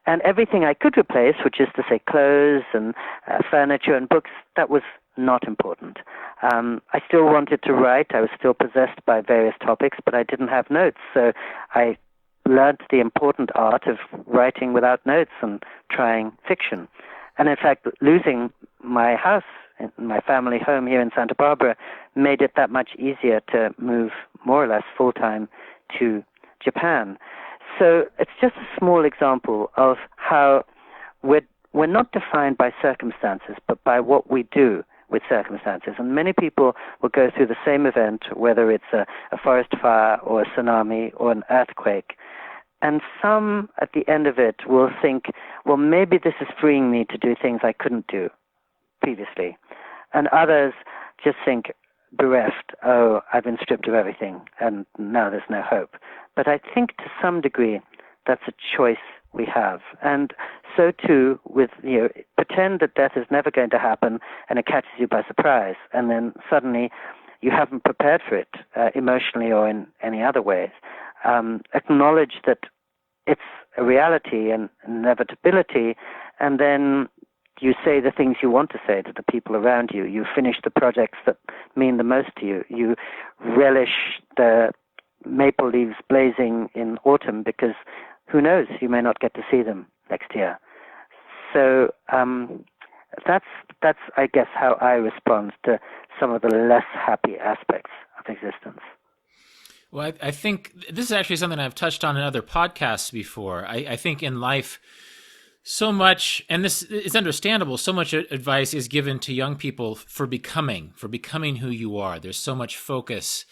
And everything I could replace, which is to say clothes and furniture and books, that was not important. I still wanted to write. I was still possessed by various topics, but I didn't have notes. So I learned the important art of writing without notes and trying fiction. And in fact, losing my house, my family home here in Santa Barbara, made it that much easier to move more or less full-time to Japan. So it's just a small example of how we're not defined by circumstances, but by what we do with circumstances. And many people will go through the same event, whether it's a forest fire or a tsunami or an earthquake. And some, at the end of it, will think, well, maybe this is freeing me to do things I couldn't do previously. And others just think, bereft, oh, I've been stripped of everything, and now there's no hope. But I think to some degree that's a choice we have. And so too with, pretend that death is never going to happen and it catches you by surprise, and then suddenly you haven't prepared for it emotionally or in any other ways. Acknowledge that it's a reality and inevitability, and then you say the things you want to say to the people around you. You finish the projects that mean the most to you. You relish the maple leaves blazing in autumn because who knows, you may not get to see them next year. So That's I guess how I respond to some of the less happy aspects of existence. Well, I think this is actually something I've touched on in other podcasts before. I think in life, so much, and this is understandable, so much advice is given to young people for becoming who you are. There's so much focus,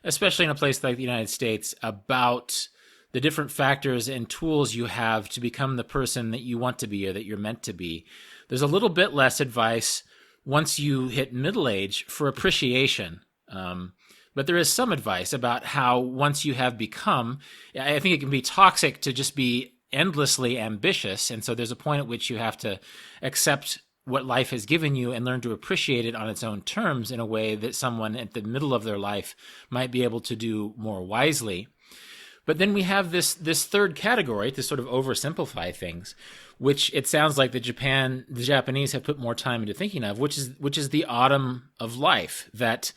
especially in a place like the United States, about the different factors and tools you have to become the person that you want to be or that you're meant to be. There's a little bit less advice once you hit middle age for appreciation. But there is some advice about how once you have become, I think it can be toxic to just be endlessly ambitious. And so there's a point at which you have to accept what life has given you and learn to appreciate it on its own terms in a way that someone at the middle of their life might be able to do more wisely. But then we have this third category to sort of oversimplify things, which it sounds like the Japanese have put more time into thinking of, which is the autumn of life. That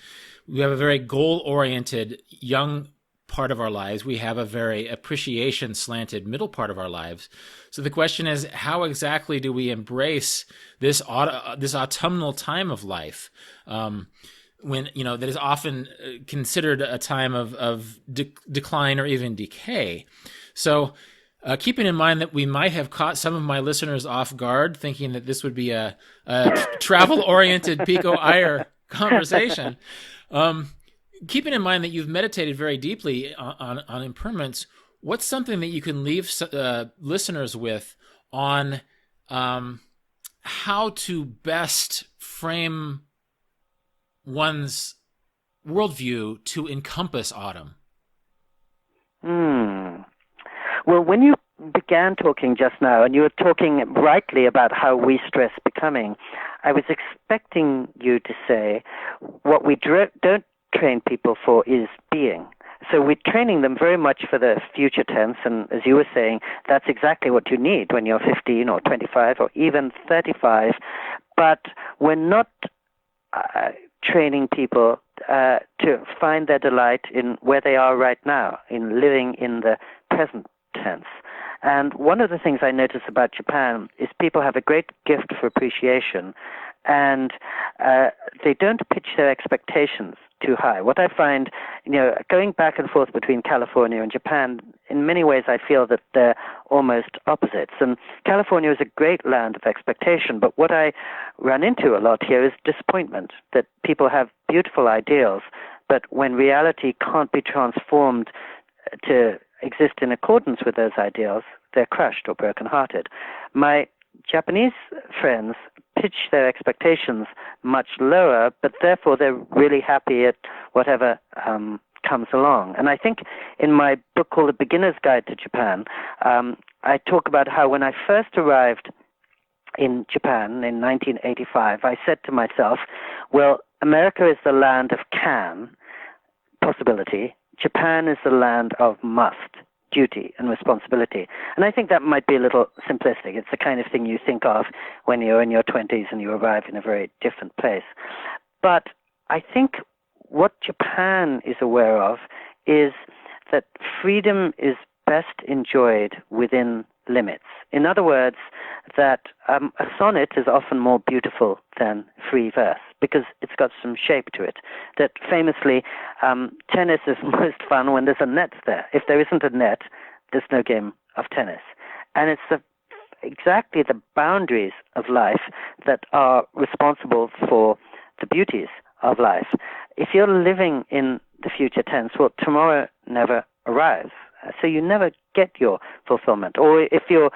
we have a very goal-oriented young part of our lives. We have a very appreciation-slanted middle part of our lives. So the question is, how exactly do we embrace this autumnal time of life? When that is often considered a time of decline or even decay. So keeping in mind that we might have caught some of my listeners off guard, thinking that this would be a travel-oriented Pico Iyer conversation, keeping in mind that you've meditated very deeply on impermanence, what's something that you can leave listeners with on how to best frame one's worldview to encompass autumn? Well, when you began talking just now, and you were talking rightly about how we stress becoming, I was expecting you to say what we don't train people for is being. So we're training them very much for the future tense, and as you were saying, that's exactly what you need when you're 15 or 25 or even 35, but we're not training people to find their delight in where they are right now, in living in the present tense. And one of the things I notice about Japan is people have a great gift for appreciation, and they don't pitch their expectations too high. What I find, going back and forth between California and Japan, in many ways I feel that they're almost opposites. And California is a great land of expectation, but what I run into a lot here is disappointment, that people have beautiful ideals, but when reality can't be transformed to exist in accordance with those ideals, they're crushed or brokenhearted. My Japanese friends pitch their expectations much lower, but therefore they're really happy at whatever comes along. And I think in my book called The Beginner's Guide to Japan, I talk about how when I first arrived in Japan in 1985, I said to myself, well, America is the land of can, possibility. Japan is the land of must, duty and responsibility. And I think that might be a little simplistic. It's the kind of thing you think of when you're in your 20s and you arrive in a very different place. But I think what Japan is aware of is that freedom is best enjoyed within limits. In other words, that a sonnet is often more beautiful than free verse because it's got some shape to it. That famously, tennis is most fun when there's a net there. If there isn't a net, there's no game of tennis. And it's exactly the boundaries of life that are responsible for the beauties of life. If you're living in the future tense, well, tomorrow never arrives. So you never get your fulfillment. Or if you're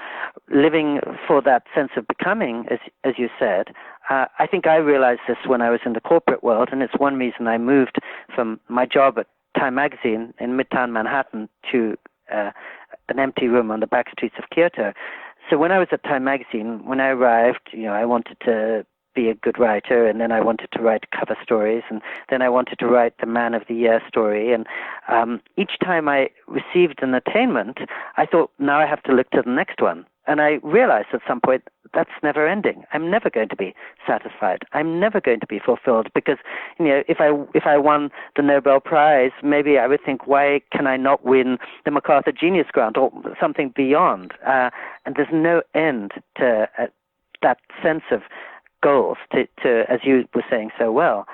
living for that sense of becoming, as you said, I think I realized this when I was in the corporate world, and it's one reason I moved from my job at Time Magazine in Midtown Manhattan to an empty room on the back streets of Kyoto. So when I was at Time Magazine, when I arrived, I wanted to be a good writer, and then I wanted to write cover stories, and then I wanted to write the Man of the Year story. And each time I received an attainment, I thought, now I have to look to the next one. And I realized at some point that's never ending. I'm never going to be satisfied. I'm never going to be fulfilled because, if I won the Nobel Prize, maybe I would think, why can I not win the MacArthur Genius Grant or something beyond? And there's no end to that sense of goals, to as you were saying so well.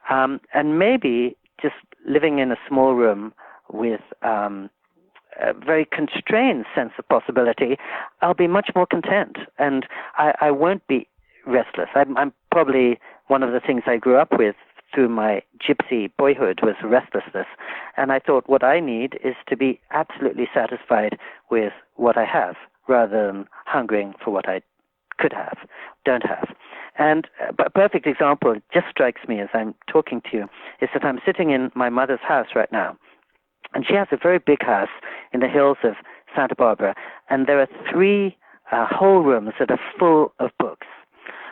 And maybe just living in a small room with a very constrained sense of possibility, I'll be much more content, and I won't be restless. I'm probably, one of the things I grew up with through my gypsy boyhood was restlessness, and I thought what I need is to be absolutely satisfied with what I have, rather than hungering for what I could have, don't have. And a perfect example, it just strikes me as I'm talking to you, is that I'm sitting in my mother's house right now. And she has a very big house in the hills of Santa Barbara, and there are 3 whole rooms that are full of books,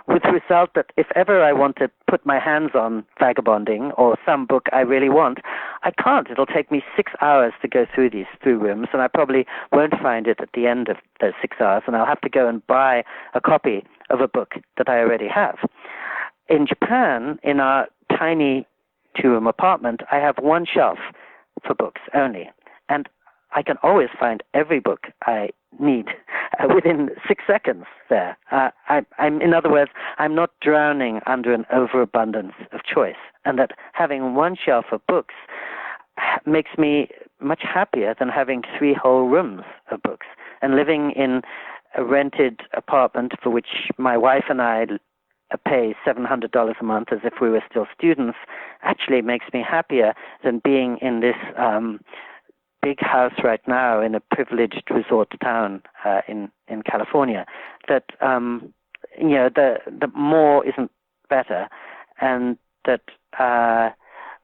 with the result that if ever I want to put my hands on vagabonding or some book I really want, I can't. It'll take me 6 hours to go through these 3 rooms, and I probably won't find it at the end of those 6 hours, and I'll have to go and buy a copy of a book that I already have. In Japan, in our tiny 2-room apartment, I have 1 shelf for books only, and I can always find every book I need within 6 seconds there. I'm, in other words, I'm not drowning under an overabundance of choice, and that having 1 shelf of books makes me much happier than having 3 whole rooms of books. And living in a rented apartment for which my wife and I pay $700 a month as if we were still students actually makes me happier than being in this big house right now in a privileged resort town in California. That the more isn't better, and that a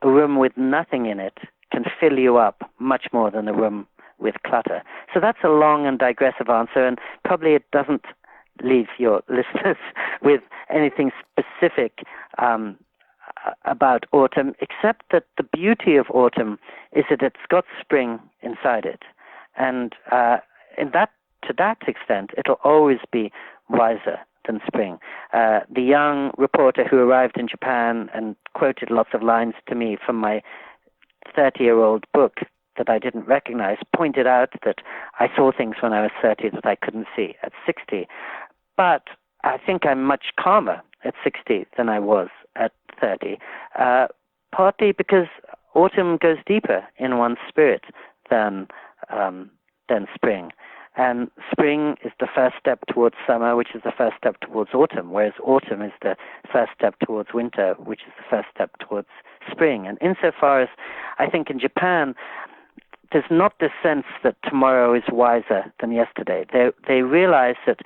room with nothing in it can fill you up much more than a room with clutter. So that's a long and digressive answer, and probably it doesn't leave your listeners with anything specific about autumn, except that the beauty of autumn is that it's got spring inside it. And to that extent, it'll always be wiser than spring. The young reporter who arrived in Japan and quoted lots of lines to me from my 30-year-old book that I didn't recognize pointed out that I saw things when I was 30 that I couldn't see at 60. But I think I'm much calmer at 60 than I was at 30, partly because autumn goes deeper in one's spirit than spring. And spring is the first step towards summer, which is the first step towards autumn, whereas autumn is the first step towards winter, which is the first step towards spring. And insofar as I think in Japan, there's not this sense that tomorrow is wiser than yesterday. They realize that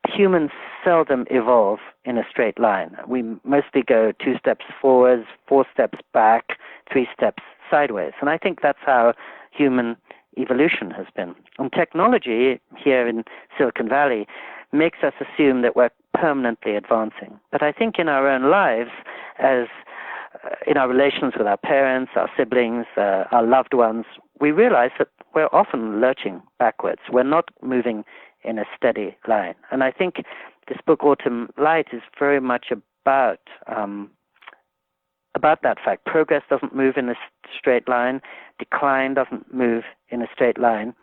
humans seldom evolve in a straight line. We mostly go 2 steps forwards, 4 steps back, 3 steps sideways. And I think that's how human evolution has been. And technology here in Silicon Valley makes us assume that we're permanently advancing. But I think in our own lives, as in our relations with our parents, our siblings, our loved ones, we realize that we're often lurching backwards. We're not moving in a steady line. And I think this book, Autumn Light, is very much about that fact. Progress doesn't move in a straight line. Decline doesn't move in a straight line.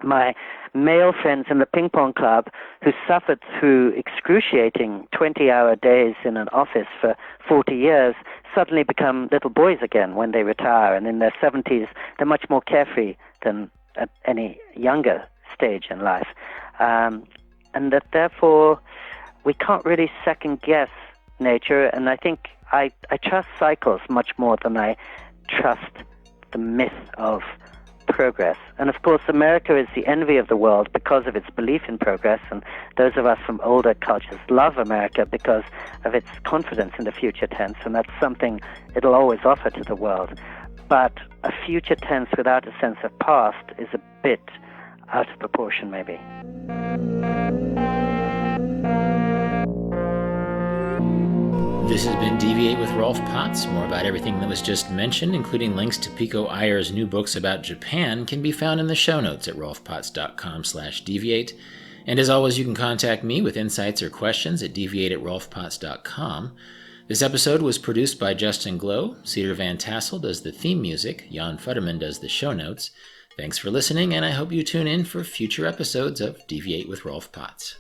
My male friends in the ping pong club who suffered through excruciating 20-hour days in an office for 40 years suddenly become little boys again when they retire, and in their 70s they're much more carefree than at any younger stage in life. And that therefore we can't really second guess nature, and I think I trust cycles much more than I trust the myth of progress. And of course, America is the envy of the world because of its belief in progress, and those of us from older cultures love America because of its confidence in the future tense, and that's something it'll always offer to the world. But a future tense without a sense of past is a bit out of proportion, maybe. This has been Deviate with Rolf Potts. More about everything that was just mentioned, including links to Pico Iyer's new books about Japan, can be found in the show notes at rolfpotts.com/deviate. And as always, you can contact me with insights or questions at deviate@rolfpotts.com. This episode was produced by Justin Glow. Cedar Van Tassel does the theme music. Jan Futterman does the show notes. Thanks for listening, and I hope you tune in for future episodes of Deviate with Rolf Potts.